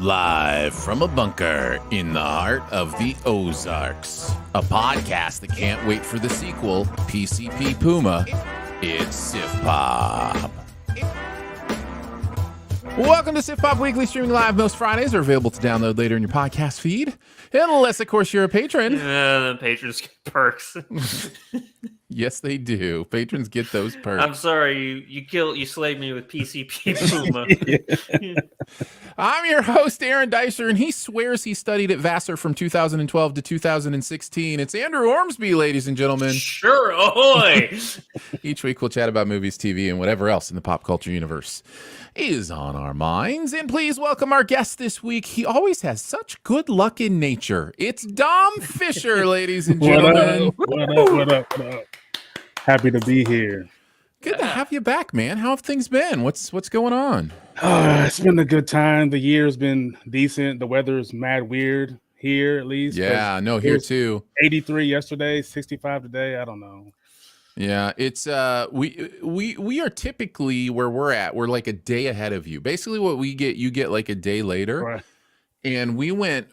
Live from a bunker in the heart of the Ozarks. A podcast that can't wait for the sequel, PCP Puma. It's Sif Pop. Welcome to Sif Pop Weekly, streaming live most Fridays, are available to download later in your podcast feed. Unless, of course, you're a patron. The patrons get perks. Yes, they do. Patrons get those perks. I'm sorry, you slayed me with PCP Puma. I'm your host, Aaron Dicer, and he swears he studied at Vassar from 2012 to 2016. It's Andrew Ormsby, ladies and gentlemen. Sure, ahoy! Each week we'll chat about movies, TV, and whatever else in the pop culture universe is on our minds. And please welcome our guest this week. He always has such good luck in nature. It's Dom Fisher, ladies and gentlemen. What up? Happy to be here. Good to have you back, man. How have things been? What's going on? It's been a good time. The year's been decent. The weather's mad weird here, at least. Yeah, no, here too. 83 yesterday, 65 today. I don't know. Yeah, it's we are typically where we're at. We're like a day ahead of you. Basically, what we get, you get like a day later. Right. And we went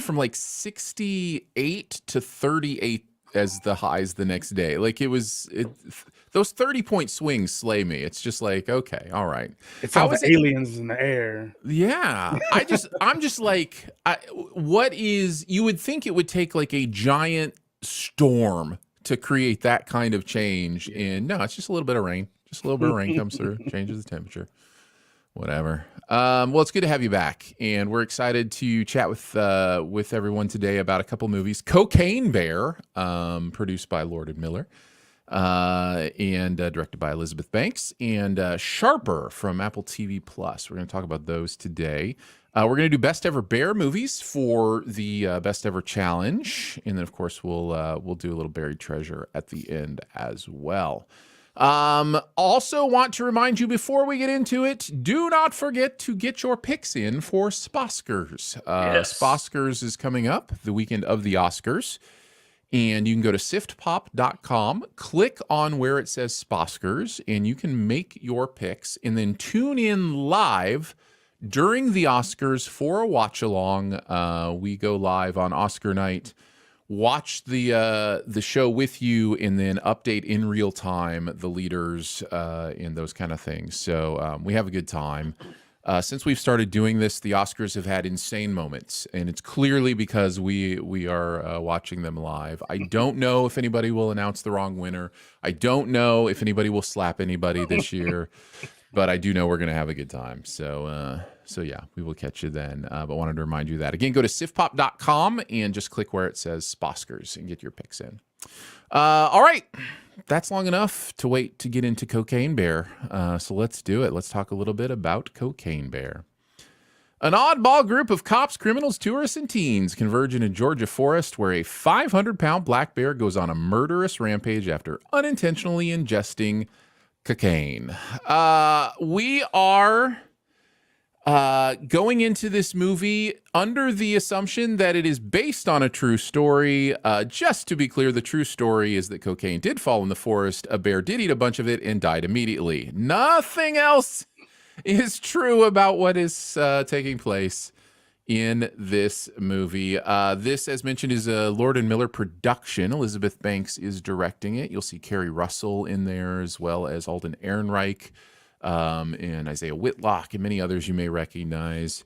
from like 68 to 38 as the highs the next day. Like those 30-point swings slay me. It's just like, okay, all right. It's all the aliens in the air. Yeah. I'm just like, what is, you would think it would take like a giant storm to create that kind of change. And no, it's just a little bit of rain. Just a little bit of rain comes through, changes the temperature. Whatever. Well, it's good to have you back, and we're excited to chat with everyone today about a couple movies. Cocaine Bear, produced by Lord and Miller, and directed by Elizabeth Banks, and Sharper from Apple TV Plus. We're going to talk about those today. We're going to do best ever bear movies for the best ever challenge, and then of course we'll do a little buried treasure at the end as well. Also want to remind you before we get into it, do not forget to get your picks in for Sposkers. Yes. Sposkers is coming up the weekend of the Oscars, and you can go to siftpop.com, click on where it says Sposkers, and you can make your picks and then tune in live during the Oscars for a watch along. We go live on Oscar night. Watch the show with you, and then update in real time the leaders and those kind of things. So we have a good time. Since we've started doing this, the Oscars have had insane moments, and it's clearly because we are watching them live. I don't know if anybody will announce the wrong winner. I don't know if anybody will slap anybody this year, but I do know we're going to have a good time. So yeah, we will catch you then. But wanted to remind you that. Again, go to siftpop.com and just click where it says Sposkers and get your picks in. All right. That's long enough to wait to get into Cocaine Bear. So let's do it. Let's talk a little bit about Cocaine Bear. An oddball group of cops, criminals, tourists, and teens converge in a Georgia forest where a 500-pound black bear goes on a murderous rampage after unintentionally ingesting cocaine. We are going into this movie under the assumption that it is based on a true story. Just to be clear, the true story is that cocaine did fall in the forest, a bear did eat a bunch of it, and died immediately. Nothing else is true about what is taking place in this movie. This, as mentioned, is a Lord and Miller production. Elizabeth Banks is directing it. You'll see Kerry Russell in there, as well as Alden Ehrenreich, and Isaiah Whitlock, and many others you may recognize.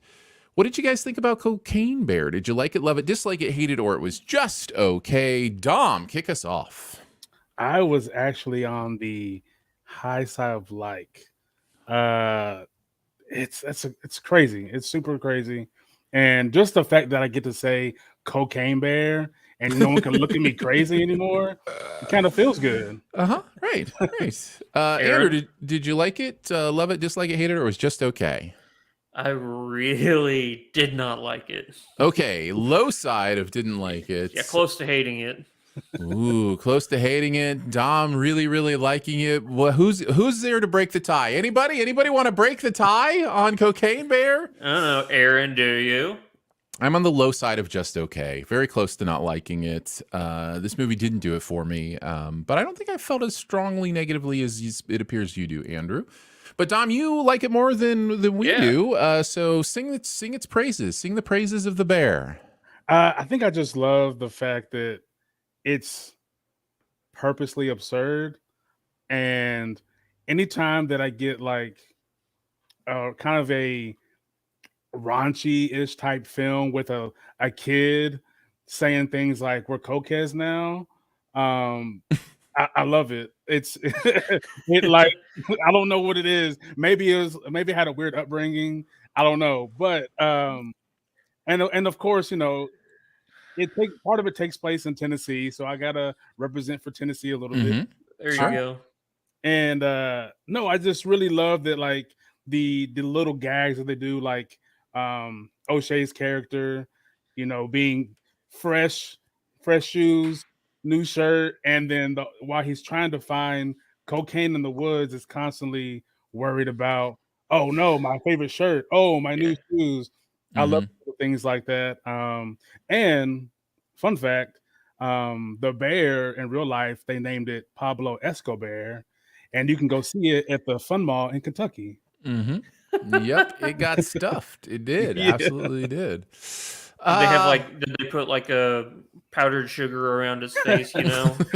What did you guys think about Cocaine Bear? Did you like it, love it, dislike it, hate it, or it was just okay? Dom, kick us off. I was actually on the high side of like. It's crazy. It's super crazy. And just the fact that I get to say Cocaine Bear and no one can look at me crazy anymore, it kind of feels good. Right. Andrew, did you like it, love it, dislike it, hate it, or it was just okay? I really did not like it. Okay, low side of didn't like it. Yeah, close to hating it. Ooh, close to hating it. Dom really, really liking it. Well, who's there to break the tie? Anybody want to break the tie on Cocaine Bear? I don't know. Aaron, do you? I'm on the low side of just okay. Very close to not liking it. This movie didn't do it for me, but I don't think I felt as strongly negatively as it appears you do, Andrew. But Dom, you like it more than we do. So sing its praises. Sing the praises of the bear. I think I just love the fact that it's purposely absurd, and anytime that I get like kind of a raunchy-ish type film with a kid saying things like "we're cokeheads now," I love it. It's it like I don't know what it is. Maybe it had a weird upbringing. I don't know, but and of course, part of it takes place in Tennessee, so I gotta represent for Tennessee a little bit. There you Sure. go. And no, I just really love that, like the little gags that they do, like O'Shea's character, being fresh shoes, new shirt, and then while he's trying to find cocaine in the woods, is constantly worried about, oh no, my favorite shirt, oh my new shoes. I love things like that. And fun fact, the bear in real life, they named it Pablo Escobar, and you can go see it at the Fun Mall in Kentucky. Yep, it got stuffed. It did. Yeah. Absolutely did. Did they put like a powdered sugar around his face,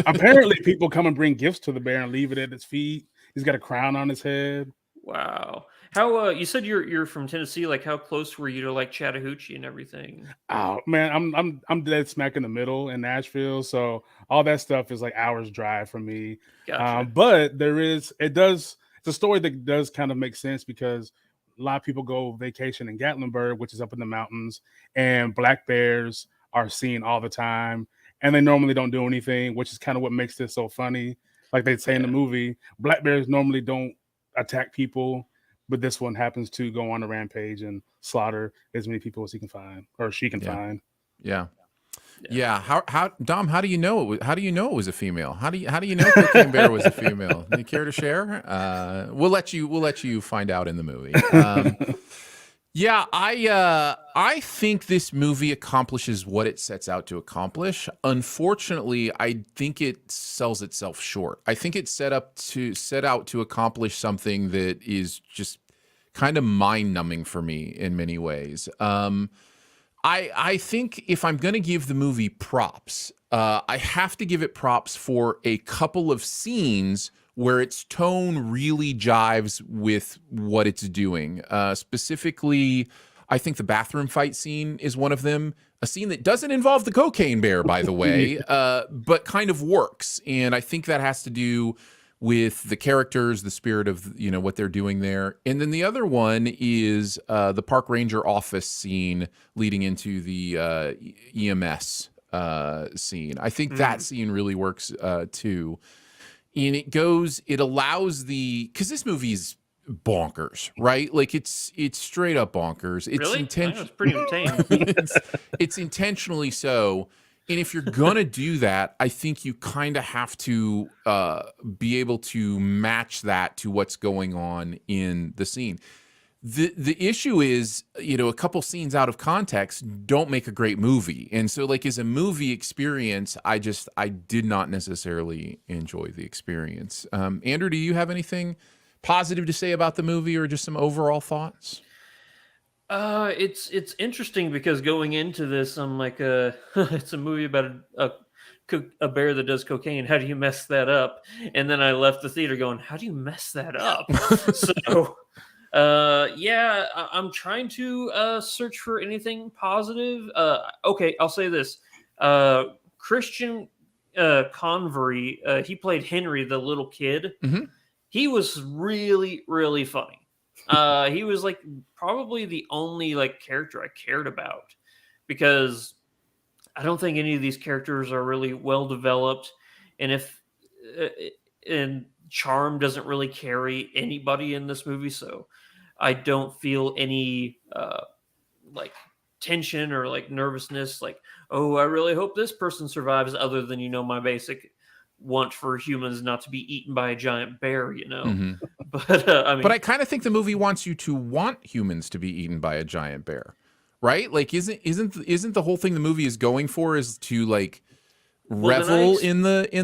Apparently people come and bring gifts to the bear and leave it at his feet. He's got a crown on his head. Wow. How you said you're from Tennessee, like how close were you to like Chattahoochee and everything? Oh man, I'm dead smack in the middle in Nashville, so all that stuff is like hours drive from me. Gotcha. But it's a story that does kind of make sense, because a lot of people go vacation in Gatlinburg, which is up in the mountains, and black bears are seen all the time, and they normally don't do anything, which is kind of what makes this so funny. Like they say in the movie, black bears normally don't attack people, but this one happens to go on a rampage and slaughter as many people as he can find, or she can find. Yeah. How Dom? How do you know it was? How do you know it was a female? How do you know Cocaine Bear was a female? Do you care to share? We'll let you find out in the movie. Yeah, I think this movie accomplishes what it sets out to accomplish. Unfortunately, I think it sells itself short. I think it set out to accomplish something that is just kind of mind-numbing for me in many ways. I think if I'm going to give the movie props, I have to give it props for a couple of scenes where its tone really jives with what it's doing. Specifically, I think the bathroom fight scene is one of them. A scene that doesn't involve the cocaine bear, by the way, but kind of works. And I think that has to do with the characters, the spirit of what they're doing there. And then the other one is the park ranger office scene leading into the EMS scene. I think that scene really works too. And it allows because this movie is bonkers, right? Like it's straight up bonkers. It's really? It's pretty tame. it's intentionally so. And if you're gonna do that, I think you kind of have to be able to match that to what's going on in the scene. The issue is, a couple scenes out of context don't make a great movie. And so like as a movie experience, I did not necessarily enjoy the experience. Andrew, do you have anything positive to say about the movie, or just some overall thoughts? It's interesting because going into this, I'm like, it's a movie about a bear that does cocaine. How do you mess that up? And then I left the theater going, how do you mess that up? So, I'm trying to search for anything positive. Okay, I'll say this. Christian Convery, he played Henry, the little kid. Mm-hmm. He was really, really funny. He was like probably the only like character I cared about, because I don't think any of these characters are really well developed, and and charm doesn't really carry anybody in this movie, so I don't feel any like tension or like nervousness, like, oh, I really hope this person survives, other than my basic want for humans not to be eaten by a giant bear, Mm-hmm. But I mean, but I kind of think the movie wants you to want humans to be eaten by a giant bear, right? Like, isn't the whole thing the movie is going for is to like Well, then revel in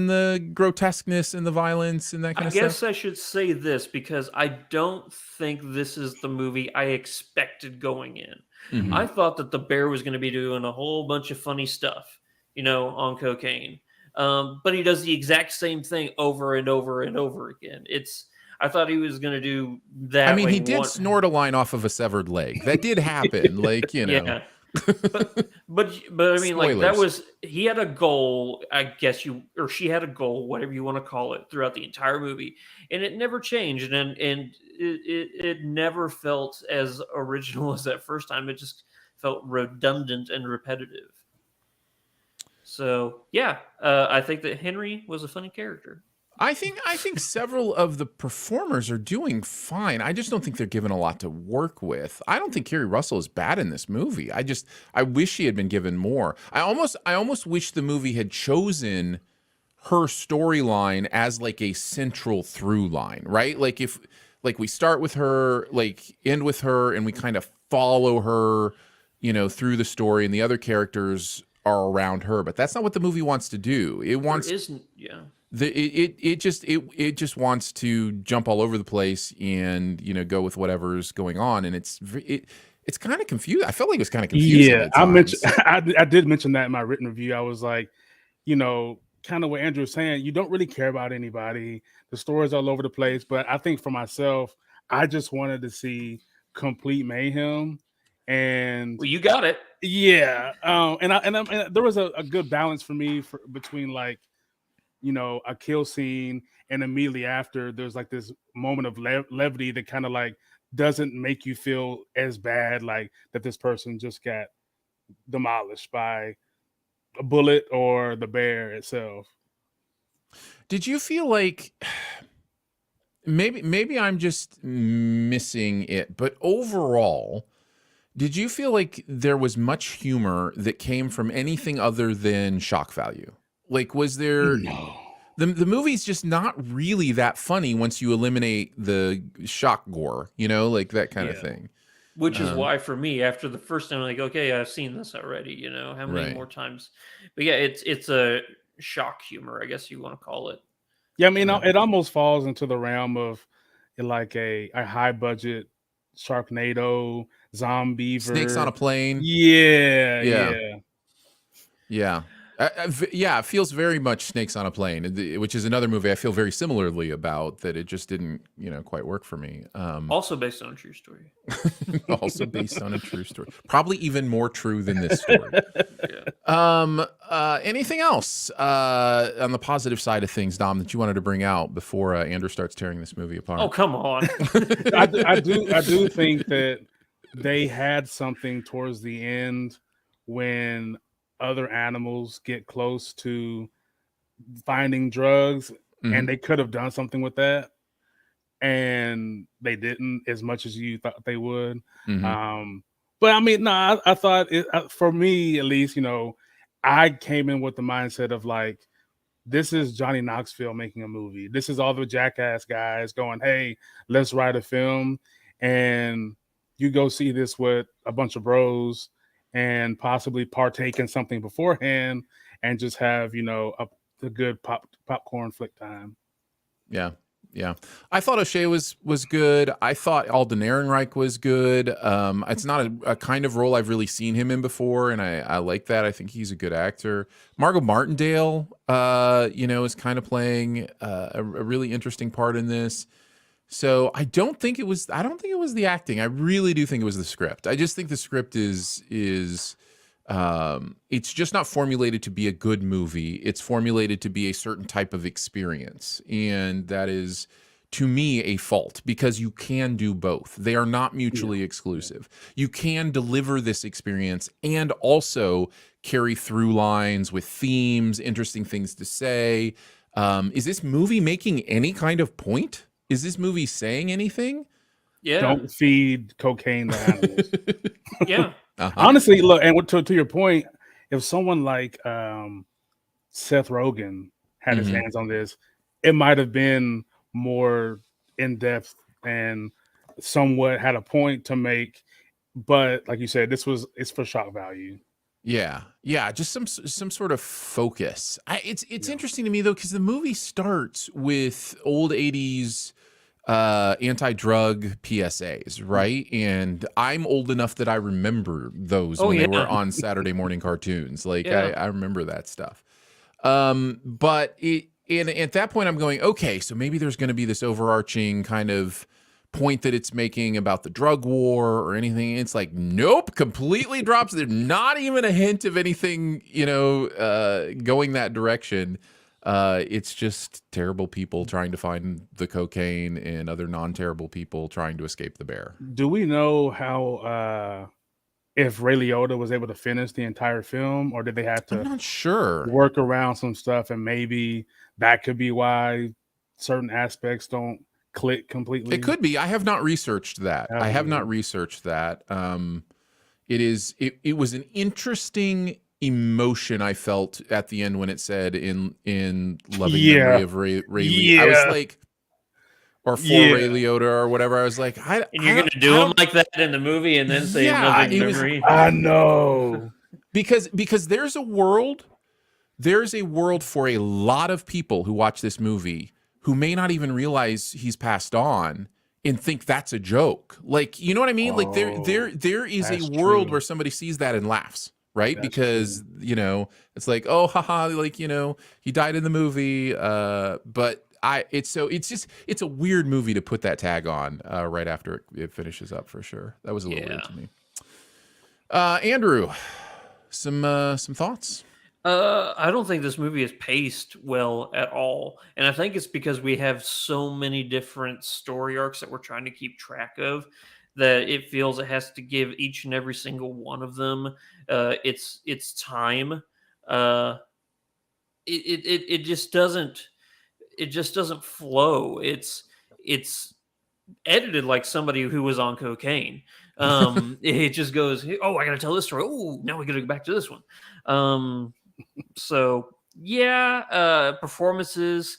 the grotesqueness and the violence and that kind I of guess stuff? I should say this because I don't think this is the movie I expected going in. Mhm. I thought that the bear was going to be doing a whole bunch of funny stuff, on cocaine. But he does the exact same thing over and over and over again. I thought he was going to do I that mean, like he did one. snort a line off of a severed leg. That did happen. Like, Yeah. But I mean, like that Spoilers. was he had a goal, I guess or she had a goal, whatever you want to call it, throughout the entire movie, and it never changed, and it never felt as original as that first time. It just felt redundant and repetitive. So yeah, I think that Henry was a funny character. I think several of the performers are doing fine. I just don't think they're given a lot to work with. I don't think Kerry Russell is bad in this movie. I wish she had been given more. I almost wish the movie had chosen her storyline as like a central through line, right? Like if like we start with her, like end with her, and we kind of follow her, through the story, and the other characters are around her. But that's not what the movie wants to do. It There wants isn't, yeah. it just wants to jump all over the place and go with whatever's going on, and it's kind of confusing. I felt like it was kind of confusing Yeah, at times. I did mention that in my written review. I was like, kind of what Andrew was saying. You don't really care about anybody. The story's all over the place. But I think for myself, I just wanted to see complete mayhem, and Well, you got it. yeah, and there was a good balance for me between like a kill scene, and immediately after there's like this moment of levity that kind of like doesn't make you feel as bad, like that this person just got demolished by a bullet or the bear itself. Did you feel like maybe I'm just missing it, but overall, did you feel like there was much humor that came from anything other than shock value? Like, was there No. the movie's just not really that funny once you eliminate the shock gore, like that kind of Yeah. thing. Which is why, for me, after the first time, I'm like, okay, I've seen this already. How many Right. more times? But yeah, it's a shock humor, I guess you want to call it. Yeah, I mean, it almost falls into the realm of like a high budget Sharknado, zombie, Snakes on a Plane. Yeah. Yeah. Yeah, it feels very much Snakes on a Plane, which is another movie I feel very similarly about, that it just didn't, quite work for me. Also based on a true story. Also based on a true story. Probably even more true than this story. Yeah. Anything else on the positive side of things, Dom, that you wanted to bring out before Andrew starts tearing this movie apart? Oh, come on. I do think that they had something towards the end when other animals get close to finding drugs, and they could have done something with that, and they didn't, as much as you thought they would. But I mean, no, I thought for me at least, I came in with the mindset of like, this is Johnny Knoxville making a movie. This is all the Jackass guys going, hey, let's write a film, and you go see this with a bunch of bros and possibly partake in something beforehand and just have, a good popcorn flick time. Yeah. I thought O'Shea was good. I thought Alden Ehrenreich was good. It's not a kind of role I've really seen him in before, and I like that. I think he's a good actor. Margot Martindale, is kind of playing a really interesting part in this. So I don't think it was the acting. I really do think it was the script. I just think the script is it's just not formulated to be a good movie. It's formulated to be a certain type of experience. And that is, to me, a fault, because you can do both. They are not mutually exclusive. You can deliver this experience and also carry through lines with themes, interesting things to say. Is this movie making any kind of point? Is this movie saying anything? Yeah. Don't feed cocaine to animals. Yeah. Honestly, look, and to your point, if someone like Seth Rogen had his hands on this, it might have been more in depth and somewhat had a point to make, but like you said, it's for shock value. Yeah, just some sort of focus. It's Yeah. interesting to me though, because the movie starts with old 80s anti-drug PSAs, right? And I'm old enough that I remember those Oh when they yeah, were on Saturday morning cartoons. Like yeah. I remember that stuff. But and at that point I'm going, okay, so maybe there's going to be this overarching kind of point that it's making about the drug war or anything. It's like, nope, completely drops. There's not even a hint of anything, going that direction. It's just terrible people trying to find the cocaine and other non-terrible people trying to escape the bear. Do we know how if Ray Liotta was able to finish the entire film, or did they have I'm to not sure. work around some stuff, and maybe that could be why certain aspects don't click completely? It could be. I have not researched that. I have not researched that. It was an interesting emotion I felt at the end when it said in loving memory of Ray Liotta. I was like, or for Ray Liotta or whatever. I was like, And you're gonna do him like that in the movie, and then say loving memory. I know. because there's a world for a lot of people who watch this movie who may not even realize he's passed on and think that's a joke. Like, you know what I mean? Like there is a world where somebody sees that and laughs, right? That's because, it's like, oh, haha, like, he died in the movie. But it's a weird movie to put that tag on right after it finishes up, for sure. That was a little weird to me. Andrew, some thoughts? I don't think this movie is paced well at all. And I think it's because we have so many different story arcs that we're trying to keep track of that it feels it has to give each and every single one of them its time. It just doesn't flow. It's edited like somebody who was on cocaine. It just goes, oh, I gotta tell this story. Oh, now we gotta go back to this one. So yeah, performances.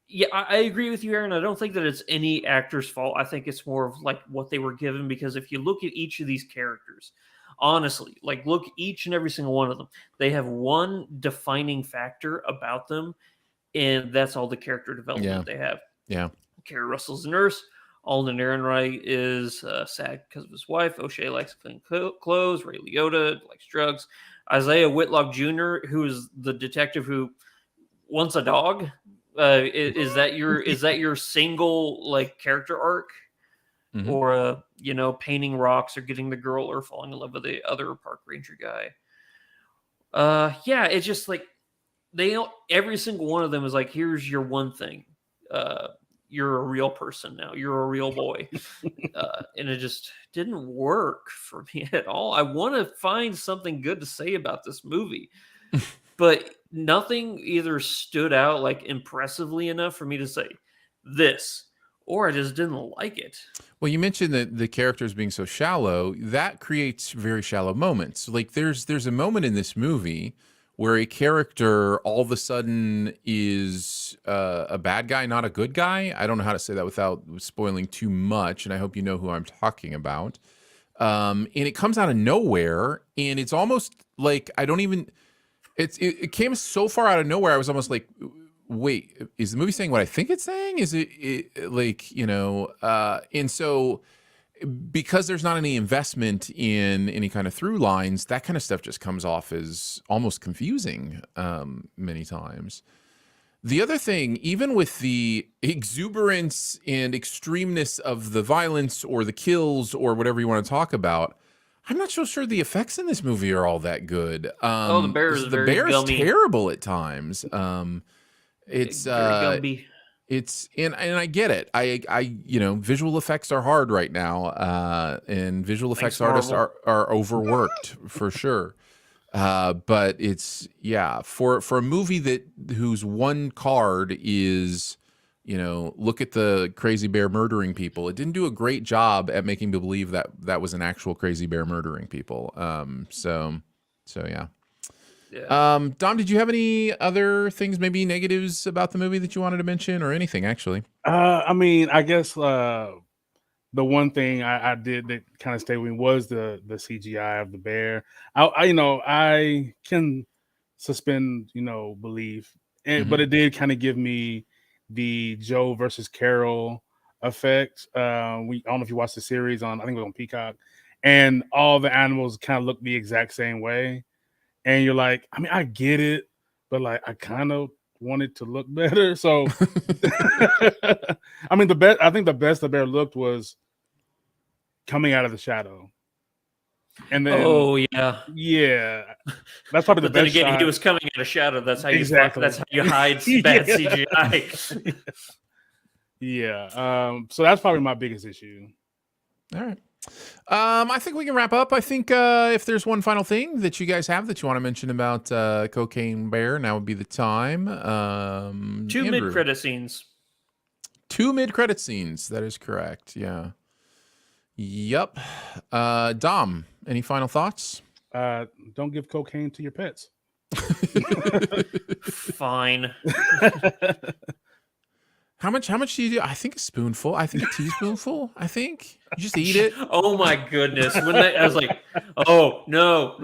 Yeah, I agree with you, Aaron. I don't think that it's any actor's fault. I think it's more of like what they were given, because if you look at each of these characters, honestly, like look each and every single one of them, they have one defining factor about them, and that's all the character development they have. Yeah. Carrie Russell's a nurse. Alden Ehrenreich is sad because of his wife. O'Shea likes clean clothes. Ray Liotta likes drugs. Isaiah Whitlock Jr., who is the detective who wants a dog. Is that your single like character arc, or painting rocks or getting the girl or falling in love with the other park ranger guy? Yeah, it's just like every single one of them is like, here's your one thing. You're a real person now. You're a real boy. And it just didn't work for me at all. I want to find something good to say about this movie, but nothing either stood out like impressively enough for me to say this, or I just didn't like it. Well, you mentioned that the characters being so shallow, that creates very shallow moments. Like there's a moment in this movie where a character all of a sudden is a bad guy, not a good guy. I don't know how to say that without spoiling too much, and I hope you know who I'm talking about. And it comes out of nowhere, and it's almost like it came so far out of nowhere. I was almost like, wait, is the movie saying what I think it's saying? Is it like, and so because there's not any investment in any kind of through lines, that kind of stuff just comes off as almost confusing many times. The other thing, even with the exuberance and extremeness of the violence or the kills or whatever you want to talk about, I'm not so sure the effects in this movie are all that good. The bear's terrible at times. It's very gumby. It's and I get it. I visual effects are hard right now, and visual effects artists are overworked for sure. But it's for a movie whose one card is look at the crazy bear murdering people. It didn't do a great job at making me believe that was an actual crazy bear murdering people. So yeah. Yeah. Dom, did you have any other things, maybe negatives about the movie that you wanted to mention, or anything actually? I mean, I guess the one thing I did that kind of stayed with me was the CGI of the bear. I can suspend belief, but it did kind of give me the Joe versus Carol effect. I don't know if you watched the series on, I think it was on Peacock, and all the animals kind of look the exact same way, and you're like, I mean, I get it, but like I kind of want it to look better. So, I mean, I think the best the bear looked was coming out of the shadow, and then Oh yeah, that's probably the but then best again, shot. he was coming out of shadow. That's how Exactly. That's how you hide bad Yeah. CGI. Yeah. So that's probably my biggest issue. All right. I think we can wrap up. I think if there's one final thing that you guys have that you want to mention about Cocaine Bear, now would be the time. 2 Andrew. mid-credit scenes. 2 mid-credit scenes. That is correct. Yeah. Yep. Dom, any final thoughts? Don't give cocaine to your pets. Fine. How much do you do? I think a spoonful. I think a teaspoonful. I think you just eat it. Oh my goodness! When I was like, oh no.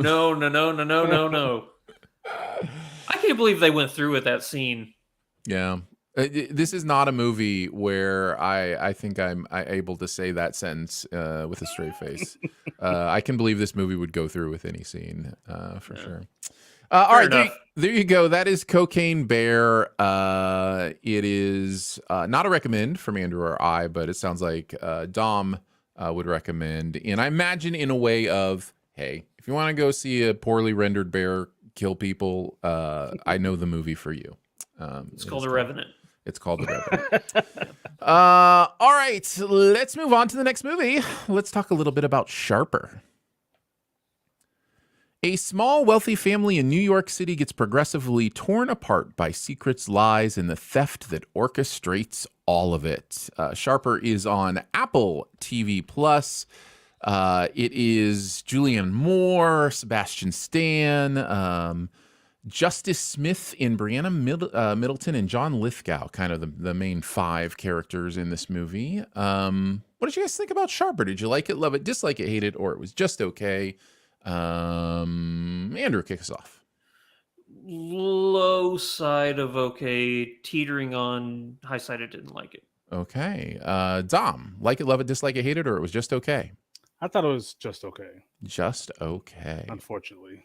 I can't believe they went through with that scene. Yeah. This is not a movie where I think I'm able to say that sentence with a straight face. I can believe this movie would go through with any scene for sure. All right, there you go. That is Cocaine Bear. It is not a recommend from Andrew or I, but it sounds like Dom would recommend. And I imagine in a way of, hey, if you want to go see a poorly rendered bear kill people, I know the movie for you. It's called The Revenant. It's called The Revenant. All right, let's move on to the next movie. Let's talk a little bit about Sharper. A small, wealthy family in New York City gets progressively torn apart by secrets, lies, and the theft that orchestrates all of it. Sharper is on Apple TV+. It is Julianne Moore, Sebastian Stan, Justice Smith and Brianna Middleton, and John Lithgow, kind of the main 5 characters in this movie. What did you guys think about Sharper? Did you like it, love it, dislike it, hate it, or it was just okay? Andrew, kick us off. Low side of okay, teetering on high side. I didn't like it. Okay. Dom, like it, love it, dislike it, hate it, or it was just okay? I thought it was just okay. Just okay. Unfortunately,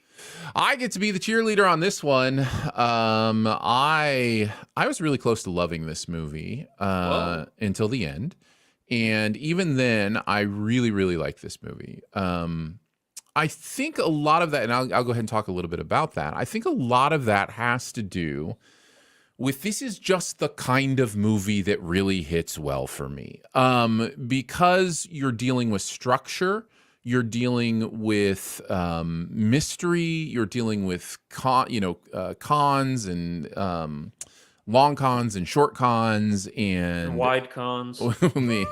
I get to be the cheerleader on this one. I was really close to loving this movie until the end, and even then, I really, really liked this movie. I think a lot of that, and I'll go ahead and talk a little bit about that. I think a lot of that has to do with this is just the kind of movie that really hits well for me. Because you're dealing with structure, you're dealing with mystery, you're dealing with cons and long cons and short cons and wide cons.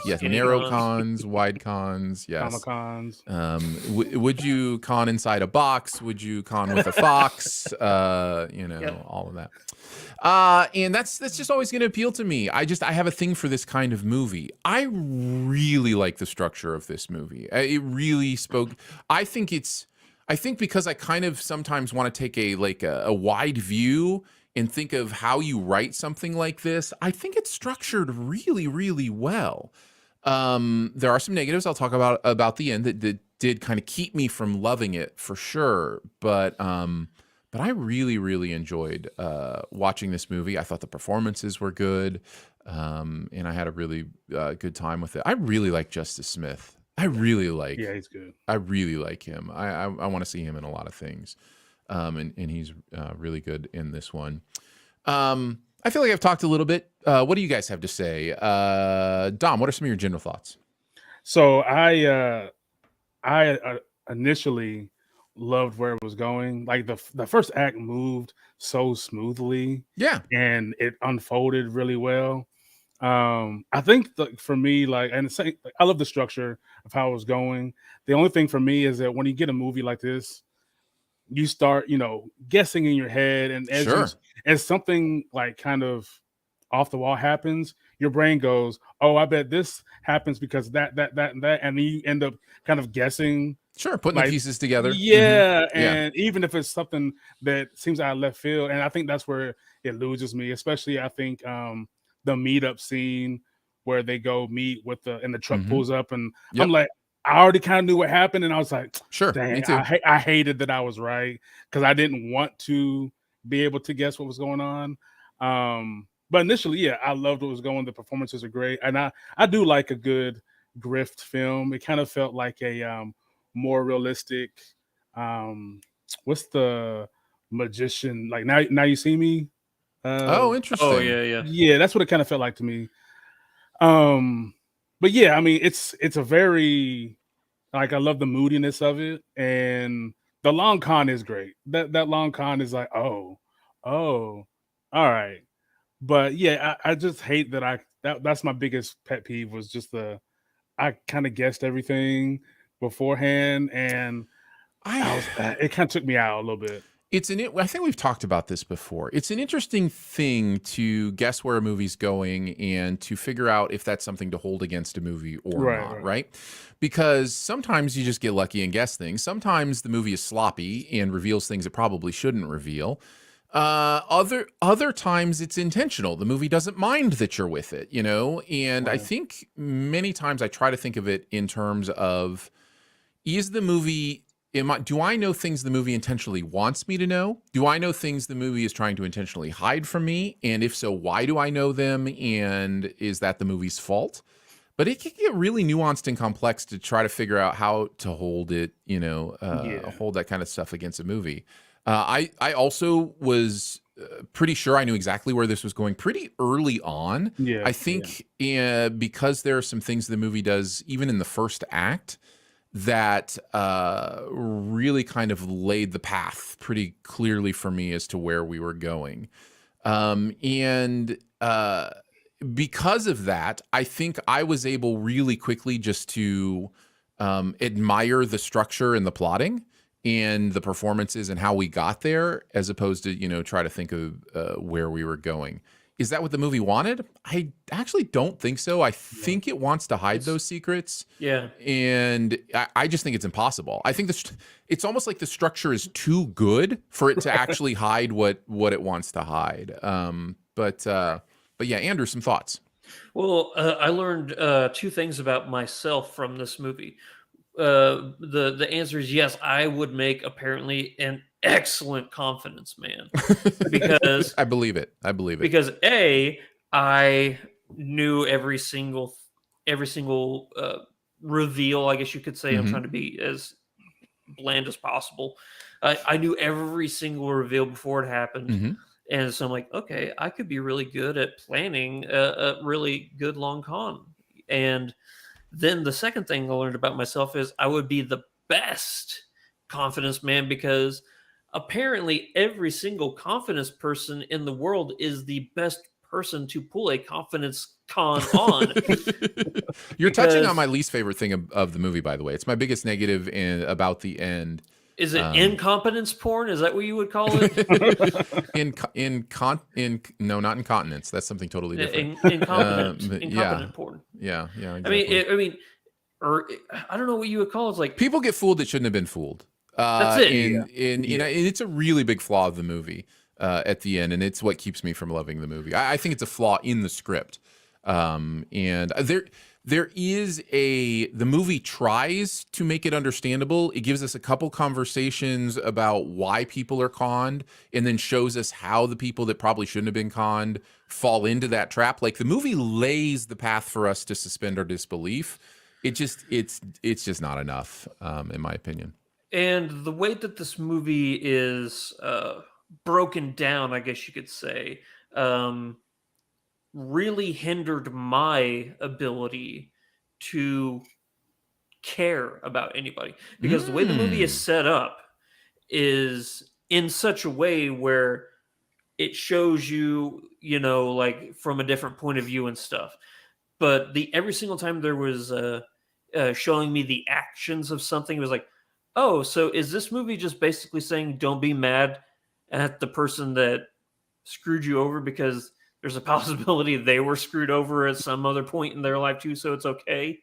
Yes, narrow cons, wide cons. Yes, Comic Cons. Would you con inside a box? Would you con with a fox? Yep. All of that. And that's just always going to appeal to me. I have a thing for this kind of movie. I really like the structure of this movie. It really spoke. I think because I kind of sometimes want to take a wide view and think of how you write something like this, I think it's structured really, really well. There are some negatives I'll talk about the end that did kind of keep me from loving it for sure. But I really, really enjoyed watching this movie. I thought the performances were good, and I had a really good time with it. I really like Justice Smith. Yeah, he's good. I really like him. I want to see him in a lot of things. And he's really good in this one. I feel like I've talked a little bit. What do you guys have to say? Dom, what are some of your general thoughts? So I initially loved where it was going. Like the first act moved so smoothly. Yeah. And it unfolded really well. I think for me, I love the structure of how it was going. The only thing for me is that when you get a movie like this, you start, guessing in your head, and as something like kind of off the wall happens, your brain goes, "Oh, I bet this happens because that, and that," and then you end up kind of guessing. Sure, putting the Like, pieces together. yeah, Yeah. and even if it's something that seems out of left field, and I think that's where it loses me, especially I think the meetup scene where they go meet with and the truck Mhm. pulls up, and I'm Yep. like, I already kind of knew what happened, and I was like, Sure, me dang, too. I hated that I was right because I didn't want to be able to guess what was going on. But initially, yeah, I loved what was going. The performances are great, and I do like a good grift film. It kind of felt like a more realistic. Um, what's the magician like? Now you see me. Uh, Oh, Oh interesting. yeah, yeah. yeah, that's what it kind of felt like to me. Um, but yeah, I mean, it's a very like I love the moodiness of it, and the long con is great. That long con is like, oh, all right. But yeah, I just hate that that's my biggest pet peeve was just I kind of guessed everything beforehand, and I it kind of took me out a little bit. I think we've talked about this before. It's an interesting thing to guess where a movie's going and to figure out if that's something to hold against a movie or Right, not, right. right? Because sometimes you just get lucky and guess things. Sometimes the movie is sloppy and reveals things it probably shouldn't reveal. Other times it's intentional. The movie doesn't mind that you're with it, you know? And I Right. think many times I try to think of it in terms of, is the movie do I know things the movie intentionally wants me to know? Do I know things the movie is trying to intentionally hide from me? And if so, why do I know them? And is that the movie's fault? But it can get really nuanced and complex to try to figure out how to hold it, Yeah. hold that kind of stuff against a movie. I also was pretty sure I knew exactly where this was going pretty early on. Yeah. I Yeah. think because there are some things the movie does, even in the first act, that really kind of laid the path pretty clearly for me as to where we were going. And because of that, I think I was able really quickly just to admire the structure and the plotting and the performances and how we got there, as opposed to, try to think of where we were going. Is that what the movie wanted? I actually don't think so. I No. think it wants to hide It's those secrets, yeah. and I just think it's impossible. I think it's almost like the structure is too good for it to actually hide what it wants to hide. But yeah, Andrew, some thoughts. Well, I learned two things about myself from this movie. The answer is yes. I would make apparently an excellent confidence man because I believe it. I believe it. because a I knew every single reveal. I guess you could say I'm Hmm. trying to be as bland as possible. I knew every single reveal before it happened. Hmm. And so I'm like, okay, I could be really good at planning a really good long con. And then the second thing I learned about myself is I would be the best confidence man because apparently every single confidence person in the world is the best person to pull a confidence con on You're touching on my because least favorite thing of the movie, by the way. It's my biggest negative about the end. is it Um, incompetence porn? Is that what you would call it? no, not incontinence. That's something totally different. Yeah, Incompetent porn. yeah, I mean, exactly. or I don't know what you would call it. It's like People get fooled that shouldn't have been fooled. that's it. Yeah. And Yeah. it's a really big flaw of the movie at the end, and it's what keeps me from loving the movie. I think it's a flaw in the script. And there is the movie tries to make it understandable. It gives us a couple conversations about why people are conned, and then shows us how the people that probably shouldn't have been conned fall into that trap. Like, the movie lays the path for us to suspend our disbelief. It's just not enough, in my opinion. And the way that this movie is broken down, I guess you could say, um, really hindered my ability to care about anybody because the way the movie is Mm. set up is in such a way where it shows you, like from a different point of view and stuff. But the every single time there was showing me the actions of something, it was like, oh, so is this movie just basically saying don't be mad at the person that screwed you over because there's a possibility they were screwed over at some other point in their life too, so it's okay.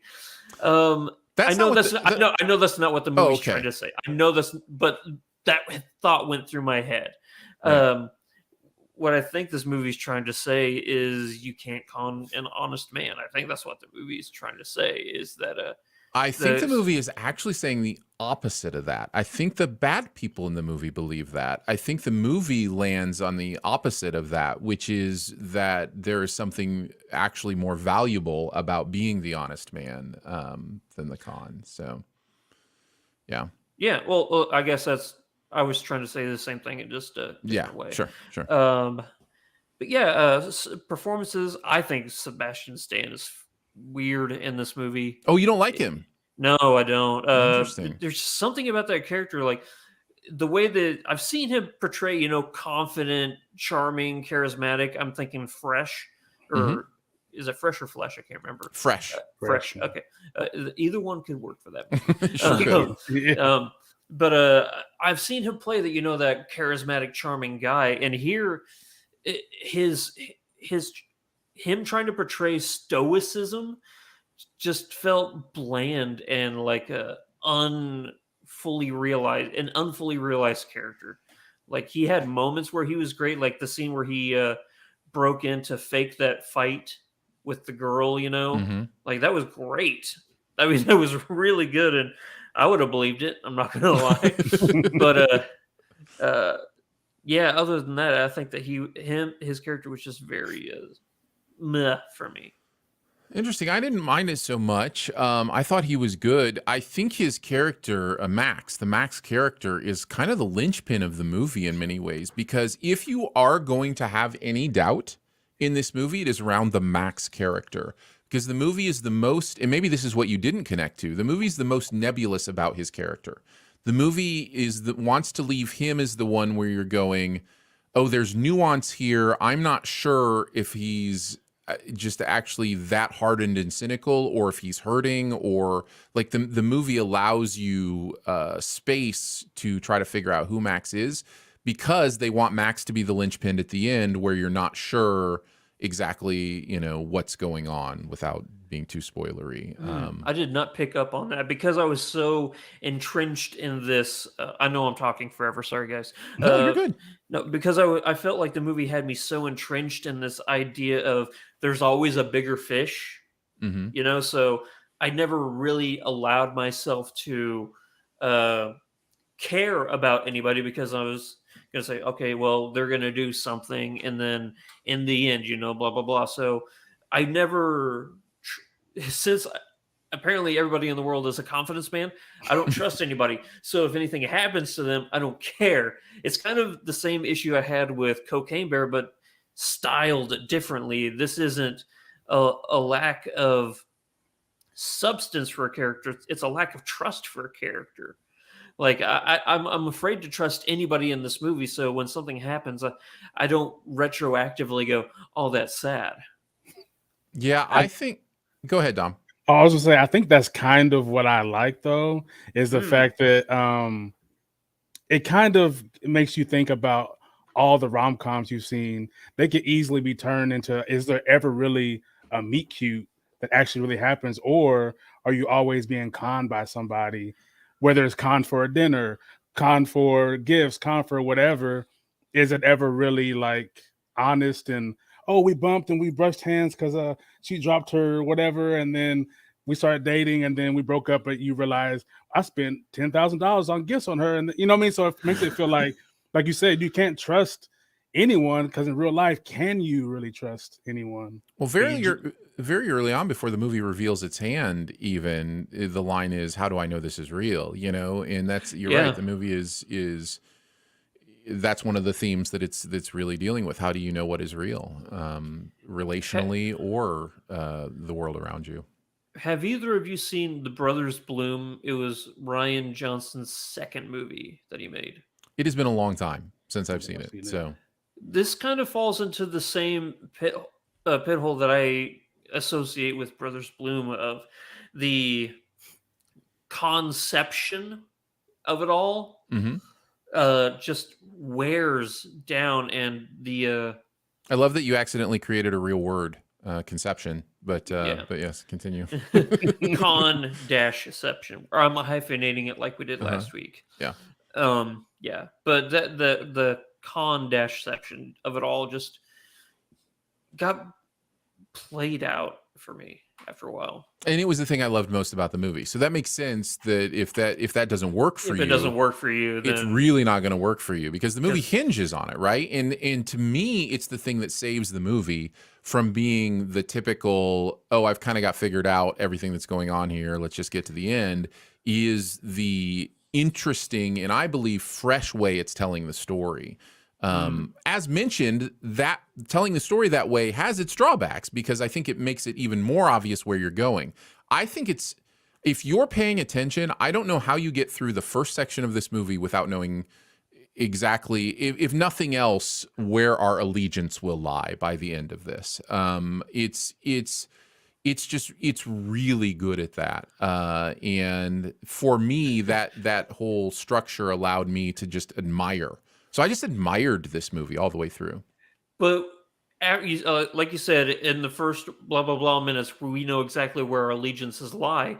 That's I know not what that's the- not, I know that's not what the movie's okay. trying to say. I know this, but that thought went through my head. Right. What I think this movie's trying to say is you can't con an honest man. I think that's what the movie's trying to say, is that I think the movie is actually saying the opposite of that. I think the bad people in the movie believe that. I think the movie lands on the opposite of that, which is that there is something actually more valuable about being the honest man than the con. So, yeah. Yeah, well, I guess I was trying to say the same thing in just a different way. Sure. But yeah, performances. I think Sebastian Stan is weird in this movie. Oh, you don't like him? No, I don't. Interesting. There's something about that character, like the way that I've seen him portray, confident, charming, charismatic. I'm thinking Fresh, or is it Fresh or Flesh? I can't remember. Fresh. Fresh. Yeah. Okay, either one could work for that. Sure could. But I've seen him play that, that charismatic, charming guy, and here, him trying to portray stoicism just felt bland and like an unfully realized character. Like, he had moments where he was great, like the scene where he broke in to fake that fight with the girl, like that was great. I mean, that was really good, and I would have believed it. I'm not gonna lie. But yeah, other than that, I think that his character was just very meh for me. Interesting. I didn't mind it so much. I thought he was good. I think his character, the Max character, is kind of the linchpin of the movie in many ways, because if you are going to have any doubt in this movie, it is around the Max character, because the movie is the most, and maybe this is what you didn't connect to, the movie's the most nebulous about his character. The movie wants to leave him as the one where you're going, oh, there's nuance here. I'm not sure if he's just actually that hardened and cynical, or if he's hurting, or like the movie allows you space to try to figure out who Max is, because they want Max to be the linchpin at the end where you're not sure exactly, what's going on without being too spoilery. I did not pick up on that because I was so entrenched in this. I know I'm talking forever. Sorry, guys. No, you're good. No, because I felt like the movie had me so entrenched in this idea of there's always a bigger fish, so I never really allowed myself to care about anybody, because I was going to say, okay, well, they're going to do something, and then in the end, blah, blah, blah. So I never, since apparently everybody in the world is a confidence man, I don't trust anybody. So if anything happens to them, I don't care. It's kind of the same issue I had with Cocaine Bear, but styled differently. This isn't a lack of substance for a character. It's a lack of trust for a character. Like, I'm afraid to trust anybody in this movie. So when something happens, I don't retroactively go, oh, that's sad. Yeah, I think, go ahead, Dom. I was gonna say, I think that's kind of what I like, though, is the fact that it kind of makes you think about all the rom-coms you've seen. They could easily be turned into, is there ever really a meet cute that actually really happens, or are you always being conned by somebody, whether it's con for a dinner, con for gifts, con for whatever? Is it ever really like honest and, oh, we bumped and we brushed hands because she dropped her whatever, and then we started dating, and then we broke up, but you realize I spent $10,000 on gifts on her, and you know what I mean? So it makes it feel like you said, you can't trust anyone, because in real life, can you really trust anyone? Well, very early on, before the movie reveals its hand, even the line is, "How do I know this is real?" And you're right. The movie is that's one of the themes that's really dealing with. How do you know what is real, relationally or the world around you? Have either of you seen The Brothers Bloom? It was Rian Johnson's second movie that he made. It has been a long time since I've seen it. So this kind of falls into the same pit hole that I associate with Brothers Bloom, of the conception of it all. Just wears down, and the I love that you accidentally created a real word, conception, but yes, continue. Con-ception, or I'm hyphenating it like we did last week. Yeah. Yeah, but the con-ception of it all just got played out for me after a while. And it was the thing I loved most about the movie. So that makes sense that if that doesn't work for you, if it doesn't work for you, then it's really not going to work for you, because the movie hinges on it, right? And to me, it's the thing that saves the movie from being the typical, oh, I've kind of got figured out everything that's going on here, let's just get to the end, is the interesting and I believe fresh way it's telling the story. As mentioned, that telling the story that way has its drawbacks, because I think it makes it even more obvious where you're going. I think if you're paying attention, I don't know how you get through the first section of this movie without knowing exactly, if nothing else, where our allegiance will lie by the end of this. It's really good at that. And for me, that whole structure allowed me to just admire. So I just admired this movie all the way through. But like you said, in the first blah, blah, blah minutes, we know exactly where our allegiances lie.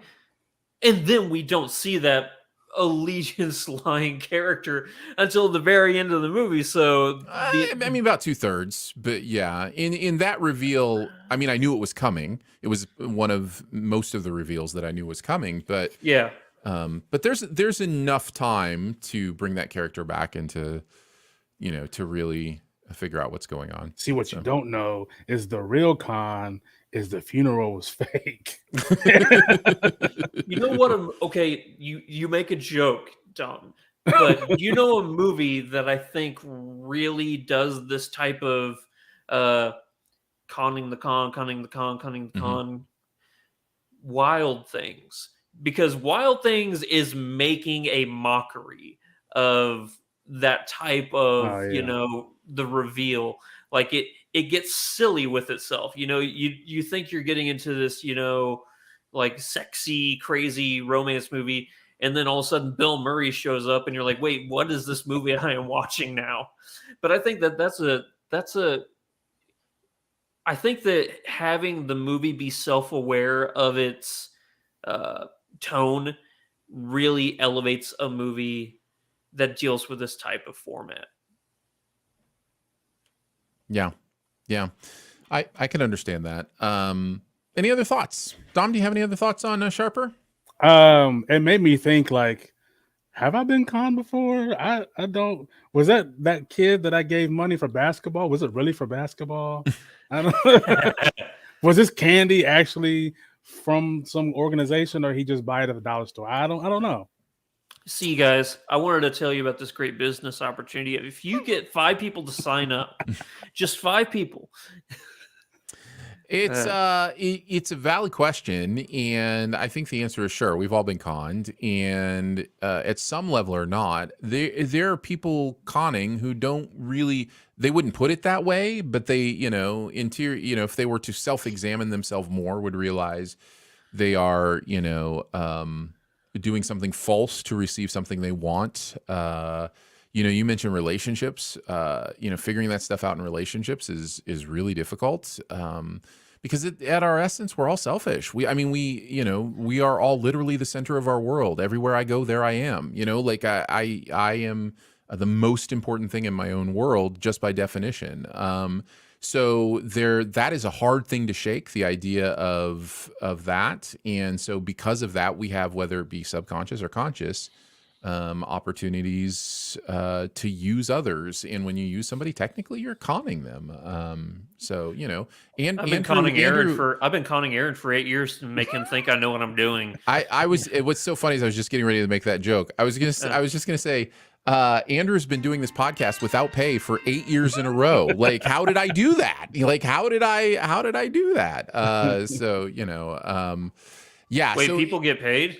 And then we don't see that allegiance lying character until the very end of the movie. So, I mean, about 2/3. But yeah, in that reveal, I mean, I knew it was coming. It was one of most of the reveals that I knew was coming. But yeah. But there's enough time to bring that character back into, to really figure out what's going on. See, what you don't know is the real con is the funeral was fake. You know what? Okay, you make a joke, Don, but you know a movie that I think really does this type of conning the con. Wild Things. Because Wild Things is making a mockery of that type of, the reveal. Like it gets silly with itself. You think you're getting into this, like sexy, crazy romance movie, and then all of a sudden Bill Murray shows up and you're like, wait, what is this movie I am watching now? But I think I think that having the movie be self-aware of its tone really elevates a movie that deals with this type of format. Yeah. I can understand that. Any other thoughts? Dom, do you have any other thoughts on Sharper? It made me think, like, have I been conned before? I don't. Was that kid that I gave money for basketball? Was it really for basketball? I don't. Was this candy actually from some organization, or he just buy it at the dollar store? I don't know. See, guys, I wanted to tell you about this great business opportunity. If you get 5 people to sign up, just 5 people. It's a valid question, and I think the answer is sure. We've all been conned, and at some level or not, there are people conning who don't really. They wouldn't put it that way, but they, if they were to self-examine themselves more, would realize they are, doing something false to receive something they want. You mentioned relationships. Figuring that stuff out in relationships is really difficult. Because at our essence, we're all selfish. We are all literally the center of our world. Everywhere I go, there I am. Like I am the most important thing in my own world, just by definition. So that is a hard thing to shake, the idea of that. And so because of that, we have, whether it be subconscious or conscious, opportunities to use others. And when you use somebody, technically you're conning them. And I've been conning Aaron for 8 years to make him think I know what I'm doing. What's so funny is I was just getting ready to make that joke. I was just going to say, Andrew's been doing this podcast without pay for 8 years in a row. Like, how did I do that? Like, how did I do that? Yeah. Wait, So people get paid?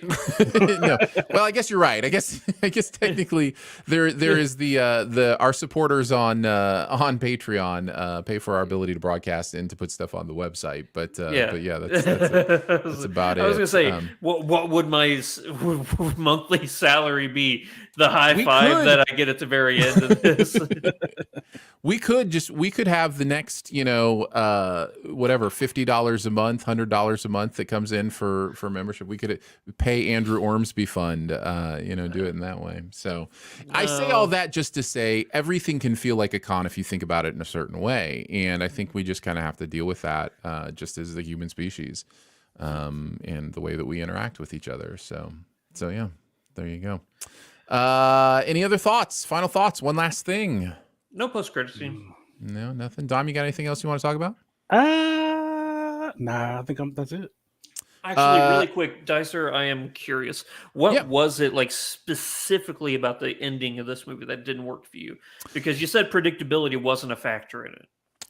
no. Well, I guess you're right. I guess technically there is the our supporters on Patreon pay for our ability to broadcast and to put stuff on the website. But yeah, that's about I was gonna it. say, what would my would monthly salary be? The high We five could. that I get at the very end of this. We could have the next, whatever, $50 a month, $100 a month that comes in for membership. We could pay Andrew Ormsby Fund, do it in that way. So I say all that just to say everything can feel like a con if you think about it in a certain way. And I think we just kind of have to deal with that just as the human species and the way that we interact with each other. So yeah, there you go. Any other thoughts? Final thoughts? One last thing. No post-credit scene. No, nothing. Dom, you got anything else you want to talk about? Nah, I think that's it. Actually, really quick, Dicer, I am curious. What was it like specifically about the ending of this movie that didn't work for you? Because you said predictability wasn't a factor in it.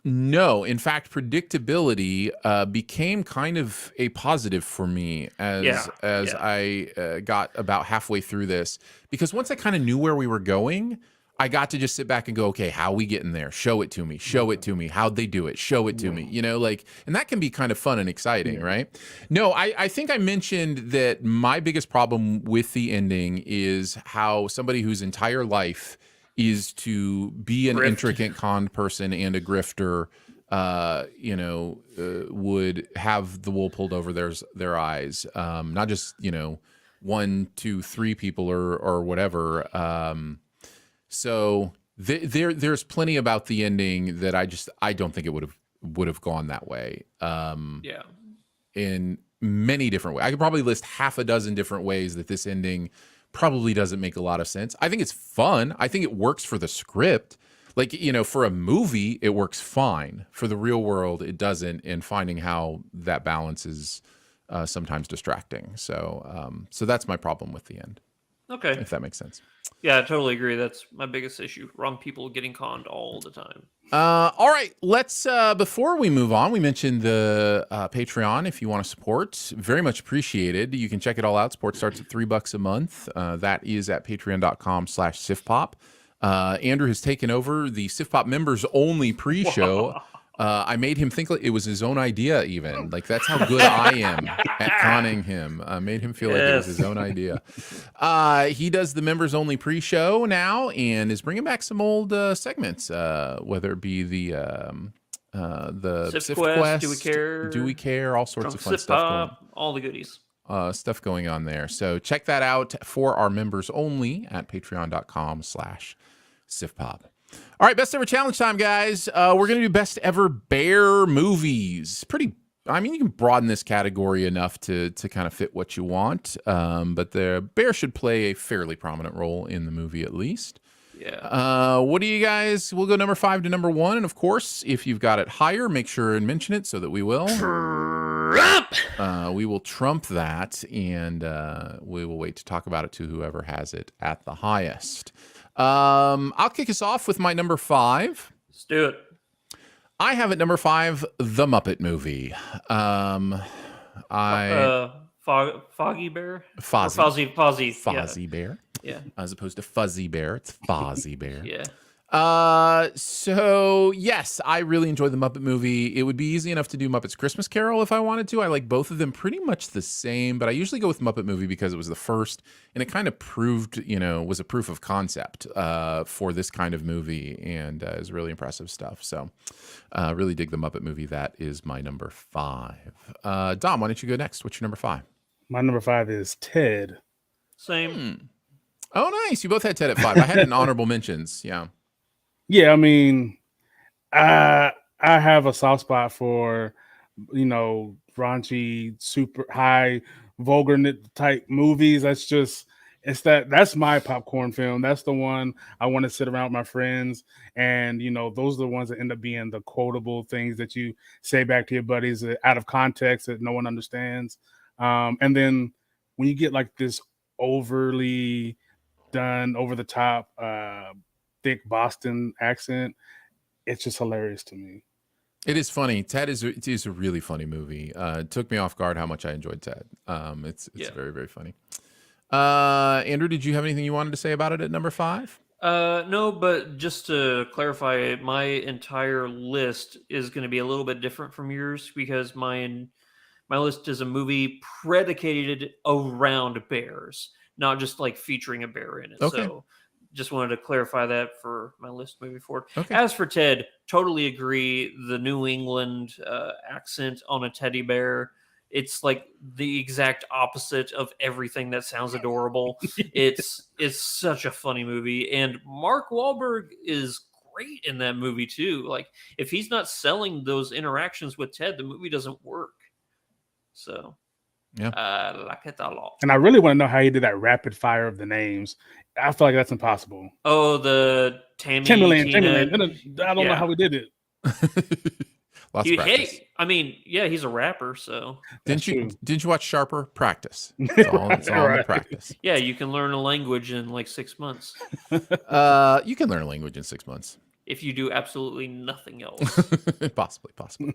No, in fact, predictability became kind of a positive for me as I got about halfway through this, because once I kind of knew where we were going, I got to just sit back and go, okay, how are we getting there? Show it to me. Show it to me. How'd they do it? Show it to me. And that can be kind of fun and exciting, right? No, I think I mentioned that my biggest problem with the ending is how somebody whose entire life is to be an intricate con person and a grifter, would have the wool pulled over their eyes. Not just, 1, 2, 3 people or whatever. So there's plenty about the ending that I don't think it would have gone that way. In many different ways. I could probably list half a dozen different ways that this ending probably doesn't make a lot of sense. I think it's fun. I think it works for the script. Like, for a movie, it works fine. For the real world, it doesn't. And finding how that balance is sometimes distracting. So that's my problem with the end. Okay. If that makes sense. Yeah, I totally agree. That's my biggest issue. Wrong people getting conned all the time. All right, let's before we move on, we mentioned the Patreon. If you want to support, very much appreciated. You can check it all out. Support starts at $3 a month. That is at patreon.com/sifpop. Andrew has taken over the Sifpop members only pre-show. I made him think like it was his own idea, even. Like, that's how good I am at conning him. Made him feel like it was his own idea. He does the members only pre-show now and is bringing back some old segments, whether it be the Sif Quest, Do We Care, all sorts Drunk of fun Sip stuff Pop, all the goodies. stuff going on there. So check that out for our members only at patreon.com/sifpop. All right, best ever challenge time, guys. We're going to do best ever bear movies. You can broaden this category enough to kind of fit what you want. But the bear should play a fairly prominent role in the movie at least. Yeah. What do you guys, we'll go number 5 to number 1. And of course, if you've got it higher, make sure and mention it so that we will. We will trump that, and we will wait to talk about it to whoever has it at the highest. I'll kick us off with my number 5. Let's do it. I have at number 5, The Muppet Movie. Foggy Bear? Fozzie Bear. Yeah. As opposed to Fuzzy Bear. It's Fozzie Bear. Yeah. So yes, I really enjoyed the Muppet Movie. It would be easy enough to do Muppets Christmas Carol if I wanted to. I like both of them pretty much the same, but I usually go with Muppet Movie because it was the first, and it kind of proved, was a proof of concept for this kind of movie, and is really impressive stuff. So really dig the Muppet Movie. That is my number 5. Dom, why don't you go next? What's your number 5? My number 5 is Ted. Same. Oh, nice. You both had Ted at 5. I had it in honorable mentions. Yeah. Yeah, I mean, I have a soft spot for, raunchy, super high, vulgar type movies. That's my popcorn film. That's the one I want to sit around with my friends. And, those are the ones that end up being the quotable things that you say back to your buddies out of context that no one understands. And then when you get like this overly done, over the top, thick Boston accent, it's just hilarious to me. It is funny. Ted it is a really funny movie. It took me off guard how much I enjoyed Ted. It's very, very funny. Andrew, did you have anything you wanted to say about it at number 5? No, but just to clarify, my entire list is going to be a little bit different from yours because my list is a movie predicated around bears, not just like featuring a bear in it. Okay. So just wanted to clarify that for my list moving forward. Okay. As for Ted, totally agree. The New England accent on a teddy bear, it's like the exact opposite of everything that sounds adorable. It's such a funny movie, and Mark Wahlberg is great in that movie too. Like if he's not selling those interactions with Ted, the movie doesn't work. So yeah, I like it a lot. And I really want to know how he did that rapid fire of the names. I feel like that's impossible. Oh, the Tammy Lane. I don't know how we did it. Lots of practice. Hey, I mean, yeah, he's a rapper, so didn't you watch Sharper? Practice. It's all in the practice. Yeah, you can learn a language in like 6 months. You can learn a language in 6 months. If you do absolutely nothing else. Possibly.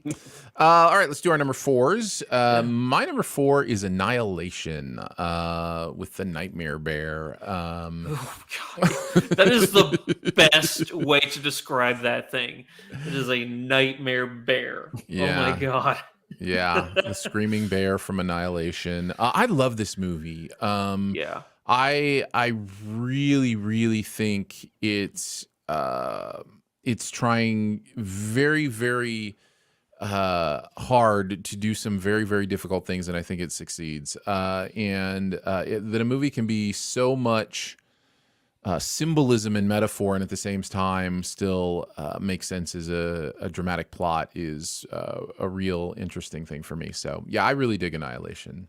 All right, let's do our number 4s. My number 4 is Annihilation with the Nightmare Bear. Oh, God. That is the best way to describe that thing. It is a nightmare bear. Yeah. Oh, my God. Yeah, the screaming bear from Annihilation. I love this movie. Yeah. I really, really think it's trying very, very hard to do some very, very difficult things, and I think it succeeds. That a movie can be so much symbolism and metaphor, and at the same time still make sense as a dramatic plot is a real interesting thing for me. So yeah, I really dig Annihilation.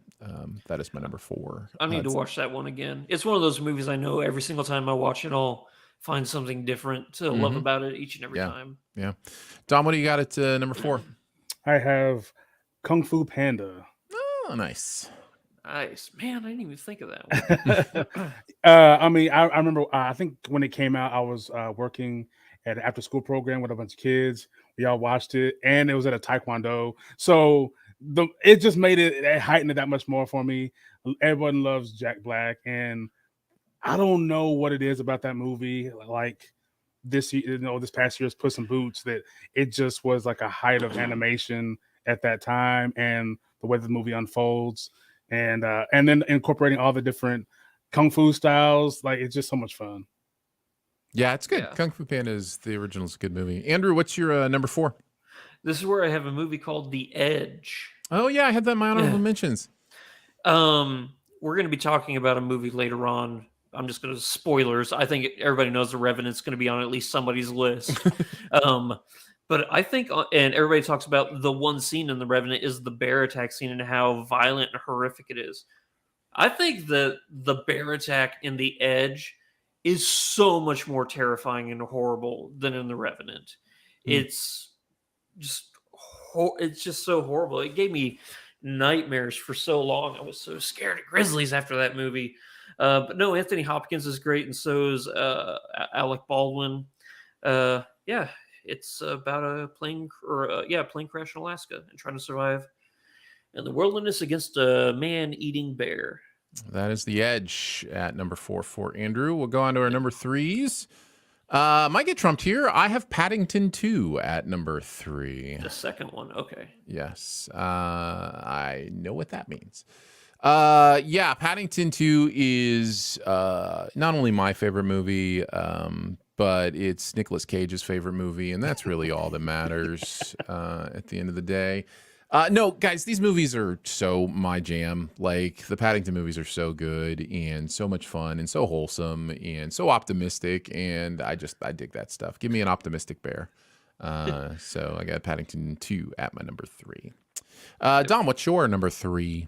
That is my number 4. I need to watch that one again. It's one of those movies I know every single time I watch it, I'll find something different to love about it each and every time. Yeah. Dom, what do you got at number 4? I have Kung Fu Panda. Oh, nice. Nice. Man, I didn't even think of that one. I mean, I remember, I think when it came out, I was working at an after school program with a bunch of kids. We all watched it, and it was at a Taekwondo. So it just made it heightened it that much more for me. Everyone loves Jack Black, and I don't know what it is about that movie. Like this past year's Puss in Boots, that it just was like a height of animation at that time, and the way the movie unfolds, and then incorporating all the different kung fu styles. Like it's just so much fun. Yeah, it's good. Yeah. Kung Fu Panda the original is a good movie. Andrew, what's your number 4? This is where I have a movie called The Edge. Oh yeah, I had that in my honorable mentions. We're going to be talking about a movie later on. I'm just going to spoilers. I think everybody knows The Revenant's going to be on at least somebody's list. But I think, and everybody talks about the one scene in The Revenant is the bear attack scene and how violent and horrific it is. I think that the bear attack in The Edge is so much more terrifying and horrible than in The Revenant. It's just so horrible. It gave me nightmares for so long. I was so scared of grizzlies after that movie. But no, Anthony Hopkins is great, and so is Alec Baldwin. Yeah, it's about a plane crash in Alaska and trying to survive in the wilderness against a man-eating bear. That is The Edge at number 4 for Andrew. We'll go on to our number 3s. Might get trumped here. I have Paddington 2 at number 3. The second one, okay. Yes, I know what that means. Yeah, Paddington 2 is not only my favorite movie, but it's Nicolas Cage's favorite movie, and that's really all that matters at the end of the day. No, guys, these movies are so my jam. Like, the Paddington movies are so good and so much fun and so wholesome and so optimistic, and I dig that stuff. Give me an optimistic bear. So I got Paddington 2 at my number 3. Dom, what's your number 3?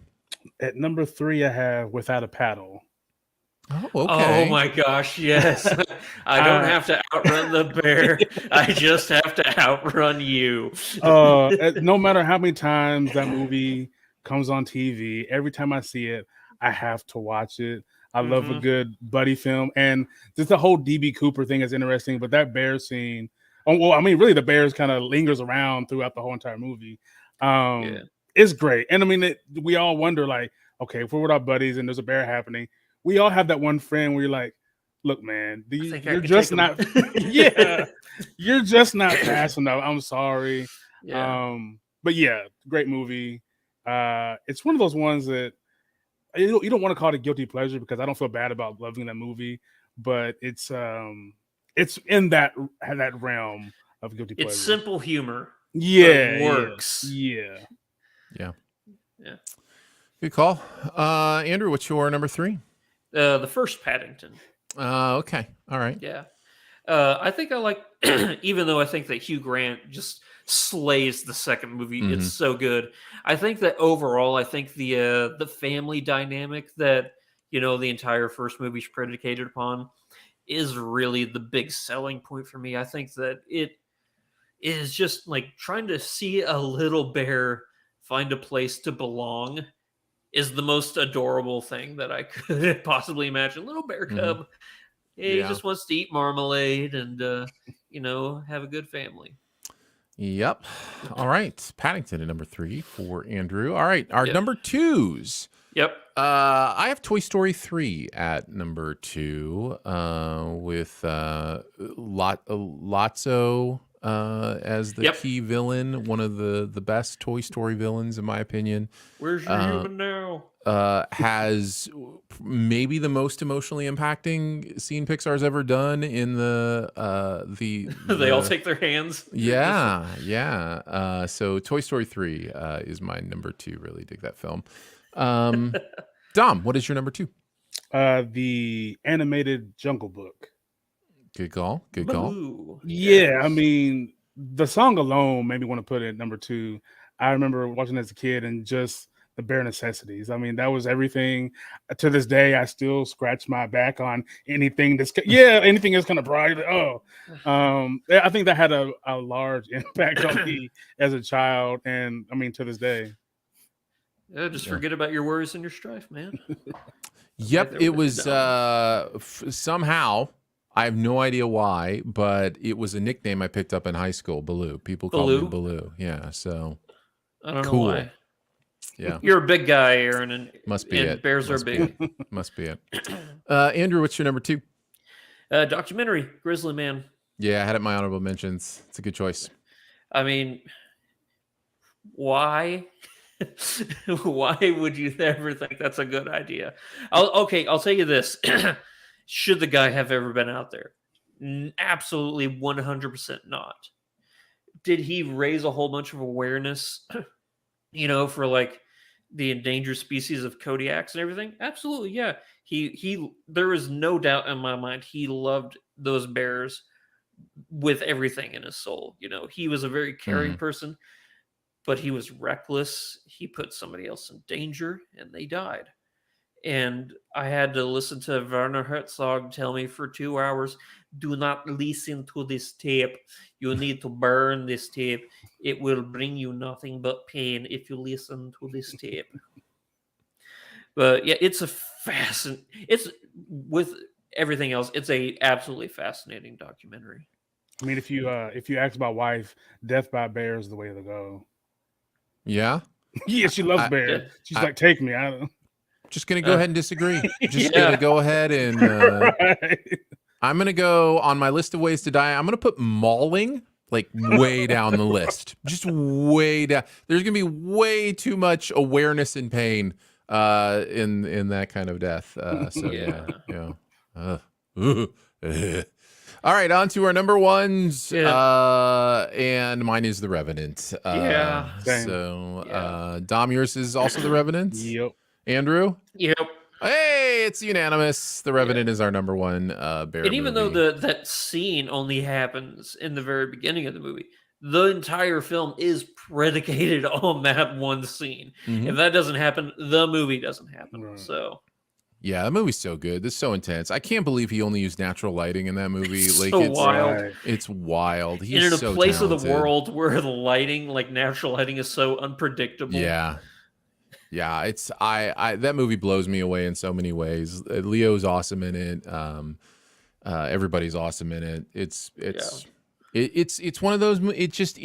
At number 3, I have Without a Paddle. Oh, okay. Oh my gosh, yes. I don't have to outrun the bear. I just have to outrun you. No matter how many times that movie comes on TV, every time I see it, I have to watch it. I love a good buddy film. And just the whole DB Cooper thing is interesting, but that bear scene, well, I mean, really, the bears kind of lingers around throughout the whole entire movie. Yeah. It's great, and I mean, we all wonder, like, okay, if we're with our buddies and there's a bear happening, we all have that one friend where you're like, look, man, I think I you're could just take 'em. not, yeah, you're just not fast enough. I'm sorry. Yeah. But yeah, great movie. It's one of those ones that you don't want to call it a guilty pleasure because I don't feel bad about loving that movie, but it's in that realm of guilty pleasure. It's simple humor. Yeah, It works. Yeah. Yeah. Good call. Andrew, what's your number 3? The first Paddington. Okay. All right. Yeah. I think I like, even though I think that Hugh Grant just slays the second movie. Mhm. It's so good. I think that overall, I think the family dynamic that, the entire first movie is predicated upon is really the big selling point for me. I think that it is just like trying to see a little bear find a place to belong is the most adorable thing that I could possibly imagine. Little bear cub. He Yeah. just wants to eat marmalade and, have a good family. Yep. All right. Paddington at number 3 for Andrew. All right. Our Yep. number 2s. Yep. I have Toy Story 3 at number 2 with Lotso as the Yep. key villain, one of the best Toy Story villains, in my opinion. Where's your human now? Has maybe the most emotionally impacting scene Pixar's ever done in the They all take their hands. yeah. So Toy Story 3 is my number 2. Really dig that film. Dom, what is your number 2? The animated Jungle Book. Good call. Good call. Ooh, Yeah, yes. I mean, the song alone made me want to put it at number 2. I remember watching as a kid and just the bare necessities. I mean, that was everything. To this day, I still scratch my back on anything anything that's kind of bright. I think that had a large impact on me as a child, and I mean, to this day. Yeah, just forget about your worries and your strife, man. Yep, there it with was Dom. somehow, I have no idea why, but it was a nickname I picked up in high school, Baloo. People called me Baloo. Yeah, so I don't know cool. why. Yeah. You're a big guy, Aaron, and Must be and it. bears Must are be big. it. Must be it. Andrew, what's your number 2? Documentary, Grizzly Man. Yeah, I had it in my honorable mentions. It's a good choice. I mean, why? Why would you ever think that's a good idea? I'll tell you this. Should the guy have ever been out there? Absolutely 100% not. Did he raise a whole bunch of awareness, for like the endangered species of Kodiaks and everything? Absolutely, yeah. He there is no doubt in my mind he loved those bears with everything in his soul. He was a very caring person, but he was reckless. He put somebody else in danger and they died. And I had to listen to Werner Herzog tell me for 2 hours, do not listen to this tape. You need to burn this tape. It will bring you nothing but pain if you listen to this tape. But yeah, it's with everything else, it's a absolutely fascinating documentary. I mean, if you ask my wife, death by bear is the way to go. Yeah? Yeah, she loves bears. She's like, take me. I don't. Just going to go ahead and disagree. Just Yeah. going to go ahead and Right. I'm going to go on my list of ways to die. I'm going to put mauling like way down the list. Just way down. There's going to be way too much awareness and pain in that kind of death. So yeah. All right, on to our number 1s. And mine is The Revenant. Same. So Dom, yours is also The Revenant? Yep. Andrew? Yep. Hey, it's unanimous. The Revenant is our number 1 bear And even though movie. that scene only happens in the very beginning of the movie, the entire film is predicated on that one scene. If that doesn't happen, the movie doesn't happen. Right. So Yeah, that movie's so good. It's so intense. I can't believe he only used natural lighting in that movie. It's Like so it's wild. Right. It's wild. He's and in a so place talented. of the world where the lighting, like natural lighting, is so unpredictable. Yeah. It's I that movie blows me away in so many ways. Leo's awesome in it. Everybody's awesome in it. It's It's one of those. It just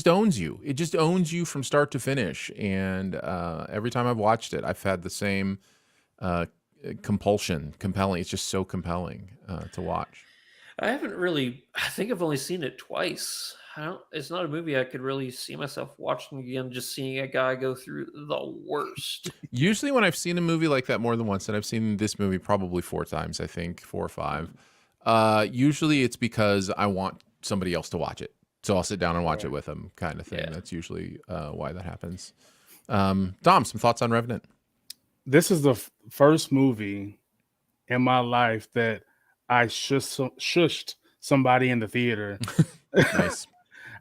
owns you. It just owns you from start to finish. And every time I've watched it, I've had the same uh, compelling. It's just so compelling to watch. I haven't really. I think I've only seen it twice. I don't. It's not a movie I could really see myself watching again. Just seeing a guy go through the worst. Usually, when I've seen a movie like that more than once, and I've seen this movie probably 4 times, I think 4 or 5. Usually, it's because I want somebody else to watch it, so I'll sit down and watch it with them, kind of thing. Yeah. That's usually why that happens. Dom, some thoughts on Revenant? This is the first movie in my life that I shushed somebody in the theater. Nice.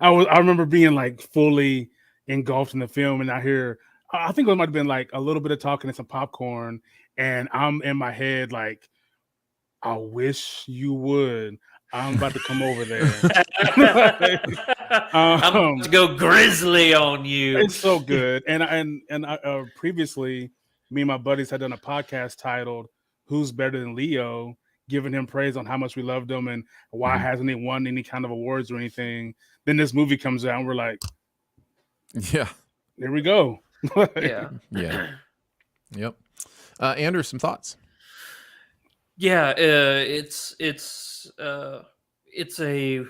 I remember being like fully engulfed in the film, and I think it might have been like a little bit of talking and some popcorn, and I'm in my head like, I wish you would. I'm about to come over there. I'm about to go grizzly on you. It's so good. And previously, me and my buddies had done a podcast titled "Who's Better Than Leo," giving him praise on how much we loved him and why hasn't he won any kind of awards or anything. Then this movie comes out, and we're like, yeah, there we go. Yeah. Yep. Andrew, some thoughts? Yeah, it's a,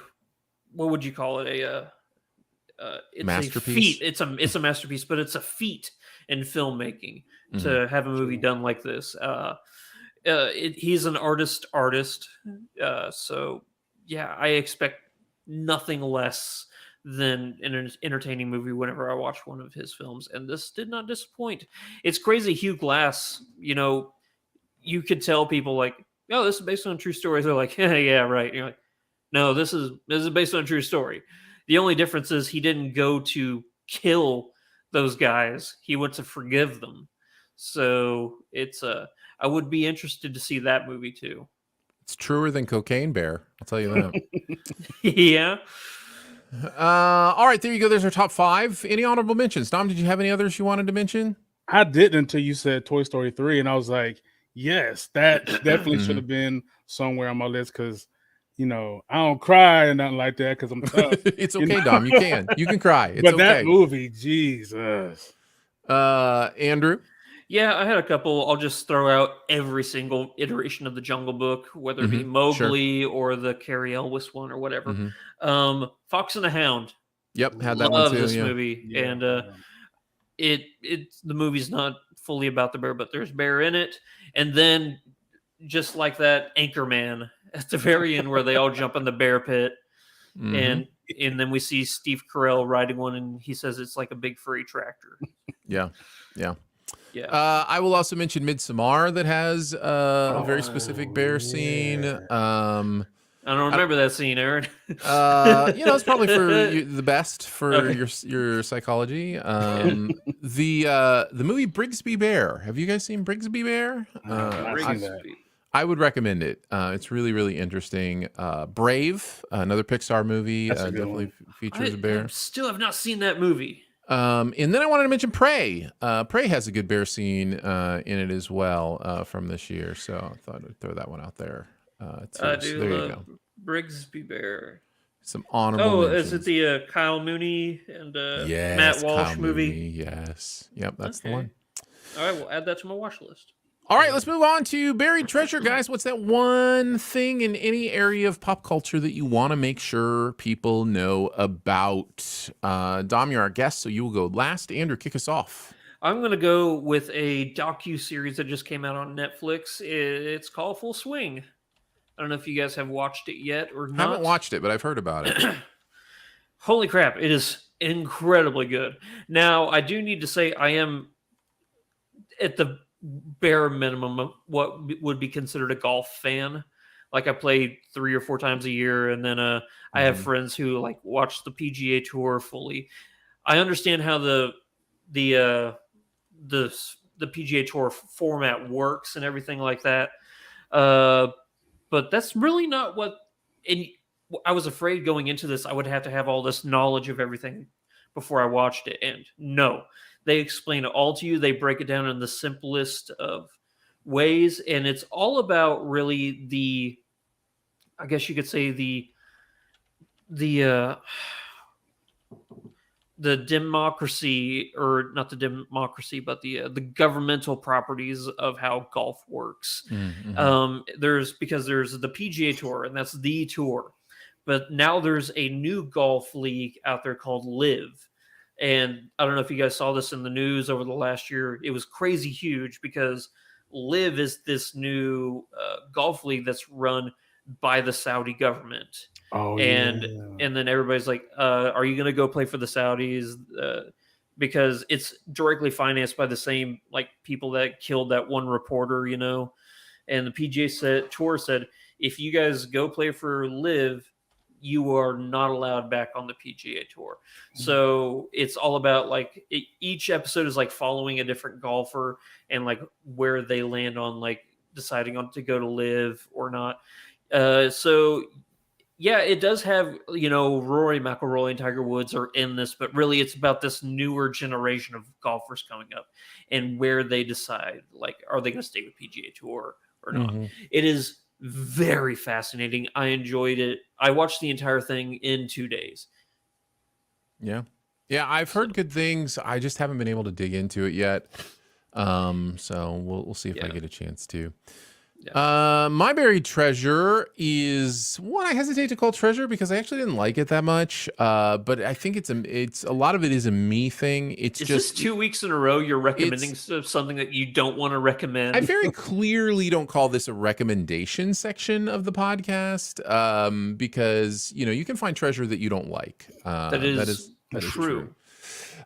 what would you call it? It's Masterpiece? a feat. It's a masterpiece, but it's a feat in filmmaking to have a movie done like this. He's an artist, so yeah, I expect nothing less than an entertaining movie whenever I watch one of his films, and this did not disappoint. It's crazy. Hugh Glass, you could tell people like, oh, this is based on a true story. They're like, yeah, right. And you're like, no, this is based on a true story. The only difference is he didn't go to kill those guys. He went to forgive them. So I would be interested to see that movie too. It's truer than Cocaine Bear. I'll tell you that. Yeah. All right, there you go. There's our top 5. Any honorable mentions? Dom, did you have any others you wanted to mention? I didn't until you said Toy Story 3, and I was like, yes, that definitely should have been somewhere on my list because, I don't cry or nothing like that because I'm tough. It's okay, Dom. You can cry. It's but okay. That movie, Jesus. Andrew? Yeah, I had a couple. I'll just throw out every single iteration of the Jungle Book, whether it be Mowgli or the Cary Elwes one or whatever. Fox and the Hound. Yep, had that Love one too. this movie, and the movie's not fully about the bear, but there's bear in it. And then, just like that, Anchorman at the very end, where they all jump in the bear pit, and then we see Steve Carell riding one, and he says it's like a big furry tractor. Yeah. Yeah. I will also mention Midsommar that has a very specific bear scene. I don't remember that scene, Aaron. It's probably for the best for your psychology. The movie Brigsby Bear. Have you guys seen Brigsby Bear? I would recommend it. It's really, really interesting. Brave, another Pixar movie, definitely features a bear. I still have not seen that movie. And then I wanted to mention Prey. Prey has a good bear scene in it as well from this year. So I thought I'd throw that one out there. I do love Brigsby Bear. Some honorable mentions. Is it the Kyle Mooney and yes, Matt Walsh Kyle movie? Mooney, yes. Yep, that's the one. All right, we'll add that to my watch list. All right, let's move on to buried treasure, guys. What's that one thing in any area of pop culture that you want to make sure people know about? Dom, you're our guest, so you will go last. Andrew, kick us off. I'm going to go with a docu-series that just came out on Netflix. It's called Full Swing. I don't know if you guys have watched it yet or not. I haven't watched it, but I've heard about it. Holy crap, it is incredibly good. Now, I do need to say I am at the bare minimum of what would be considered a golf fan. Like I play 3 or 4 times a year, and then I have friends who like watch the PGA Tour fully. I understand how the PGA Tour format works and everything like that, but that's really not what. And I was afraid going into this I would have to have all this knowledge of everything before I watched it, and no. They explain it all to you. They break it down in the simplest of ways. And it's all about really the I guess you could say the the democracy, or not the democracy, but the governmental properties of how golf works. Because there's the PGA Tour, and that's the tour, but now there's a new golf league out there called Live. And I don't know if you guys saw this in the news over the last year. It was crazy huge because Live is this new golf league that's run by the Saudi government. Oh, and yeah. and then everybody's like, are you going to go play for the Saudis? Because it's directly financed by the same like people that killed that one reporter, you know. And the Tour said, if you guys go play for Live, you are not allowed back on the PGA Tour. So it's all about like each episode is like following a different golfer and like where they land on like deciding on to go to Live or not. So yeah, it does have, you know, Rory McIlroy and Tiger Woods are in this, but really it's about this newer generation of golfers coming up and where they decide, like, are they going to stay with PGA Tour or not? It is very fascinating. I enjoyed it. I watched the entire thing in 2 days. Yeah. I've heard good things. I just haven't been able to dig into it yet. So we'll see if I get a chance to. My buried treasure is one I hesitate to call treasure because I actually didn't like it that much. But I think it's a lot of it is a me thing. It's just this 2 weeks in a row you're recommending something that you don't want to recommend. I very clearly don't call this a recommendation section of the podcast, because you know you can find treasure that you don't like. That is true.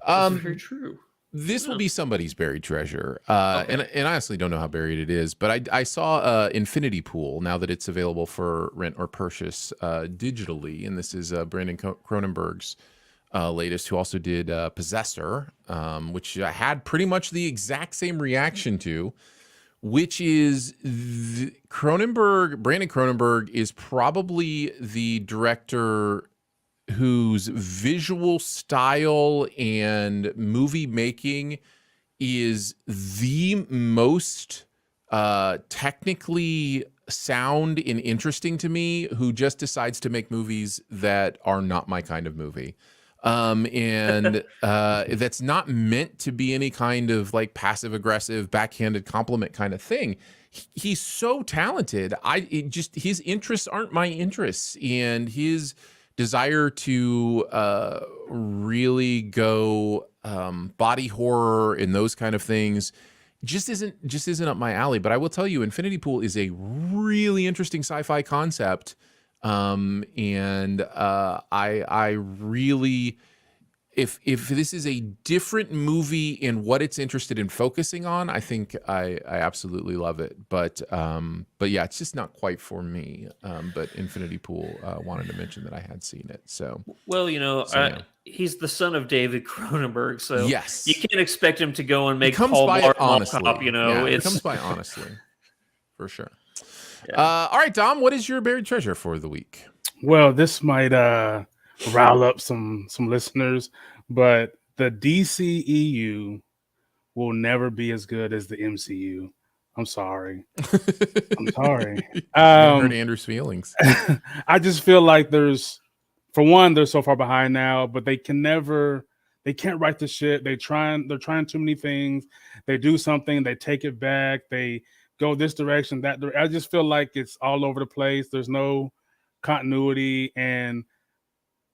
That's very true. This will be somebody's buried treasure. And I honestly don't know how buried it is, but I saw Infinity Pool now that it's available for rent or purchase digitally. And this is Brandon Cronenberg's latest, who also did Possessor, which I had pretty much the exact same reaction to, which is Brandon Cronenberg is probably the director whose visual style and movie making is the most technically sound and interesting to me, who just decides to make movies that are not my kind of movie. And that's not meant to be any kind of like passive aggressive backhanded compliment kind of thing. He's so talented. His interests aren't my interests, and his desire to really go body horror and those kind of things just isn't up my alley. But I will tell you, Infinity Pool is a really interesting sci-fi concept, and I really, if this is a different movie in what it's interested in focusing on, I think I absolutely love it. But yeah, it's just not quite for me. But Infinity Pool wanted to mention that I had seen it. So well, you know, he's the son of David Cronenberg, so yes, you can't expect him to go and make Paul Blart honestly. Mall Cop, you know, it comes by honestly, for sure. Yeah. All right, Dom, what is your buried treasure for the week? Well, this might rile up some listeners, but the DCEU will never be as good as the MCU. I'm sorry. I'm sorry. Hurt Andrew's feelings. I just feel like they're so far behind now, but they can't write the shit. They're trying too many things. They do something, they take it back, they go this direction, that direction. I just feel like it's all over the place. There's no continuity, and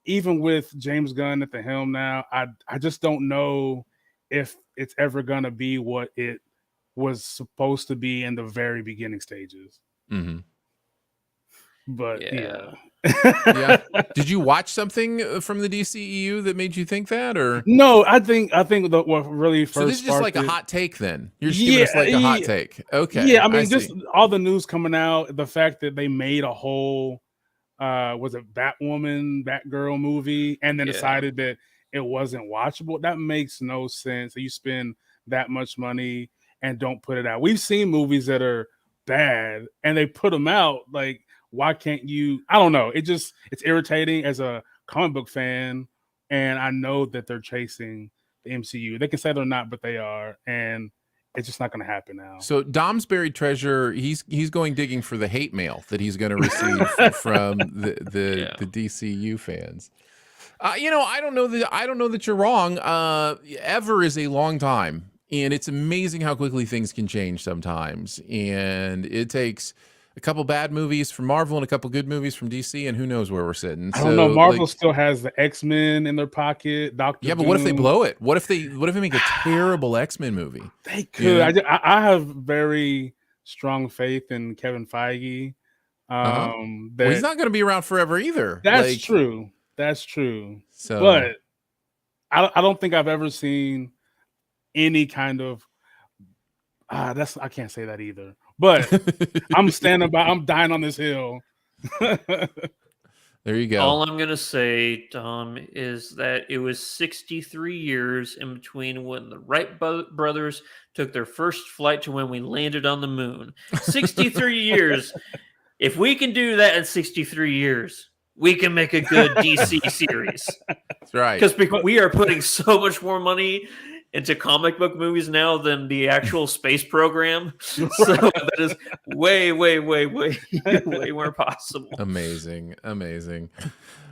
even with James Gunn at the helm now, I just don't know if it's ever gonna be what it was supposed to be in the very beginning stages. Mm-hmm. But yeah. Did you watch something from the DCEU that made you think that, or no? I think what really first. So this is just like a hot take. Then you're just giving us like a hot take. Okay. Yeah, I mean, just all the news coming out, the fact that they made a whole was it Batgirl movie, and then decided that it wasn't watchable. That makes no sense. You spend that much money and don't put it out. We've seen movies that are bad and they put them out. Like, why can't you? I don't know. It's irritating as a comic book fan, and I know that they're chasing the MCU. They can say they're not, but they are, and it's just not going to happen now. So Dom's buried treasure. He's going digging for the hate mail that he's going to receive from the DCU fans. I don't know that you're wrong. Ever is a long time, and it's amazing how quickly things can change sometimes. And it takes a couple bad movies from Marvel and a couple good movies from DC, and who knows where we're sitting. I don't know. Marvel still has the X-Men in their pocket. Doctor. Yeah, but what if they blow it? What if they make a terrible X-Men movie? They could. Yeah. I have very strong faith in Kevin Feige. Well, he's not going to be around forever either. That's true. That's true. So, but I don't think I've ever seen any kind of I can't say that either. But I'm dying on this hill. There you go. All I'm gonna say, Tom, is that it was 63 years in between when the Wright brothers took their first flight to when we landed on the moon. 63 years. If we can do that in 63 years, we can make a good DC series. That's right. Because we are putting so much more money into comic book movies now than the actual space program. So that is way more possible. Amazing.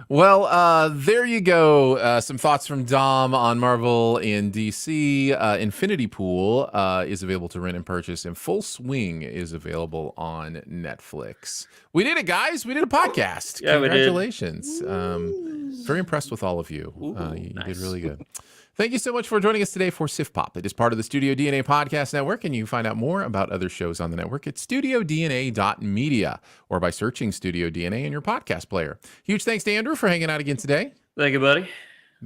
Well, there you go. Some thoughts from Dom on Marvel and DC. Infinity Pool is available to rent and purchase, and Full Swing is available on Netflix. We did it, guys. We did a podcast. Yeah, congratulations. Very impressed with all of you. You nice. did really good. Thank you so much for joining us today for Sif Pop. It is part of the Studio DNA Podcast Network, and you can find out more about other shows on the network at studiodna.media or by searching Studio DNA in your podcast player. Huge thanks to Andrew for hanging out again today. Thank you, buddy.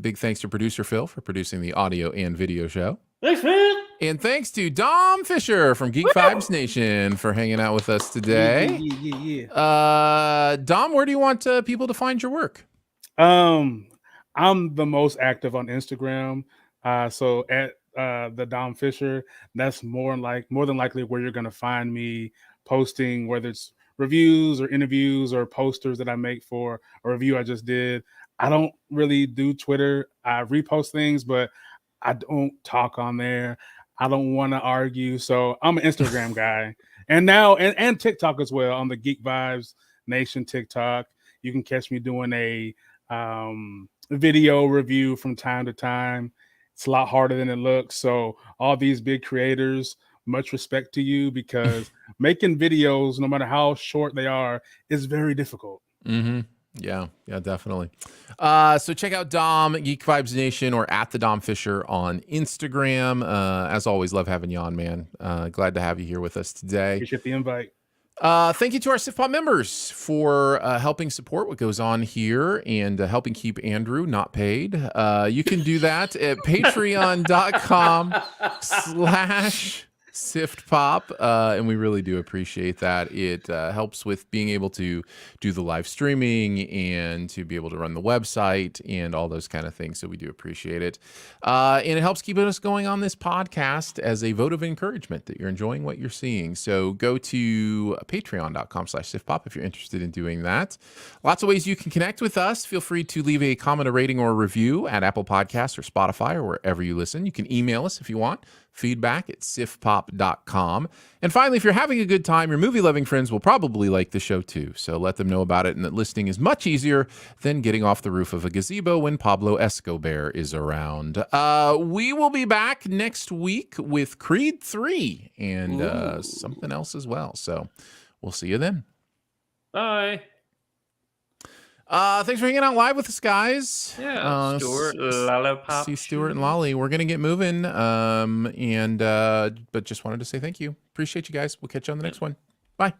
Big thanks to producer Phil for producing the audio and video show. Thanks, man. And thanks to Dom Fisher from Geek Vibes Nation for hanging out with us today. Yeah. Dom, where do you want people to find your work? I'm the most active on Instagram. So at the Dom Fisher, that's more than likely where you're going to find me posting, whether it's reviews or interviews or posters that I make for a review I just did. I don't really do Twitter. I repost things, but I don't talk on there. I don't want to argue. So I'm an Instagram guy. And now, and TikTok as well, on the Geek Vibes Nation TikTok. You can catch me doing a video review from time to time. It's a lot harder than it looks. So all these big creators, much respect to you, because making videos, no matter how short they are, is very difficult. Mm-hmm. Yeah, definitely. So check out Dom, Geek Vibes Nation, or at the Dom Fisher on Instagram. As always, love having you on, man. Glad to have you here with us today. Appreciate the invite. Thank you to our SIFPOP members for helping support what goes on here and helping keep Andrew not paid. You can do that at patreon.com/SiftPop. And we really do appreciate that. It helps with being able to do the live streaming and to be able to run the website and all those kind of things. So we do appreciate it. And it helps keep us going on this podcast as a vote of encouragement that you're enjoying what you're seeing. So go to patreon.com/SiftPop if you're interested in doing that. Lots of ways you can connect with us. Feel free to leave a comment, a rating, or a review at Apple Podcasts or Spotify or wherever you listen. You can email us if you want. feedback@sifpop.com. And finally, if you're having a good time, your movie-loving friends will probably like the show too. So let them know about it, and that listening is much easier than getting off the roof of a gazebo when Pablo Escobar is around. We will be back next week with Creed 3 and something else as well. So we'll see you then. Bye. Thanks for hanging out live with us, guys. Yeah, Stuart, Lollipop. See Stuart and Lolly. We're gonna get moving. But just wanted to say thank you. Appreciate you guys. We'll catch you on the next one. Bye.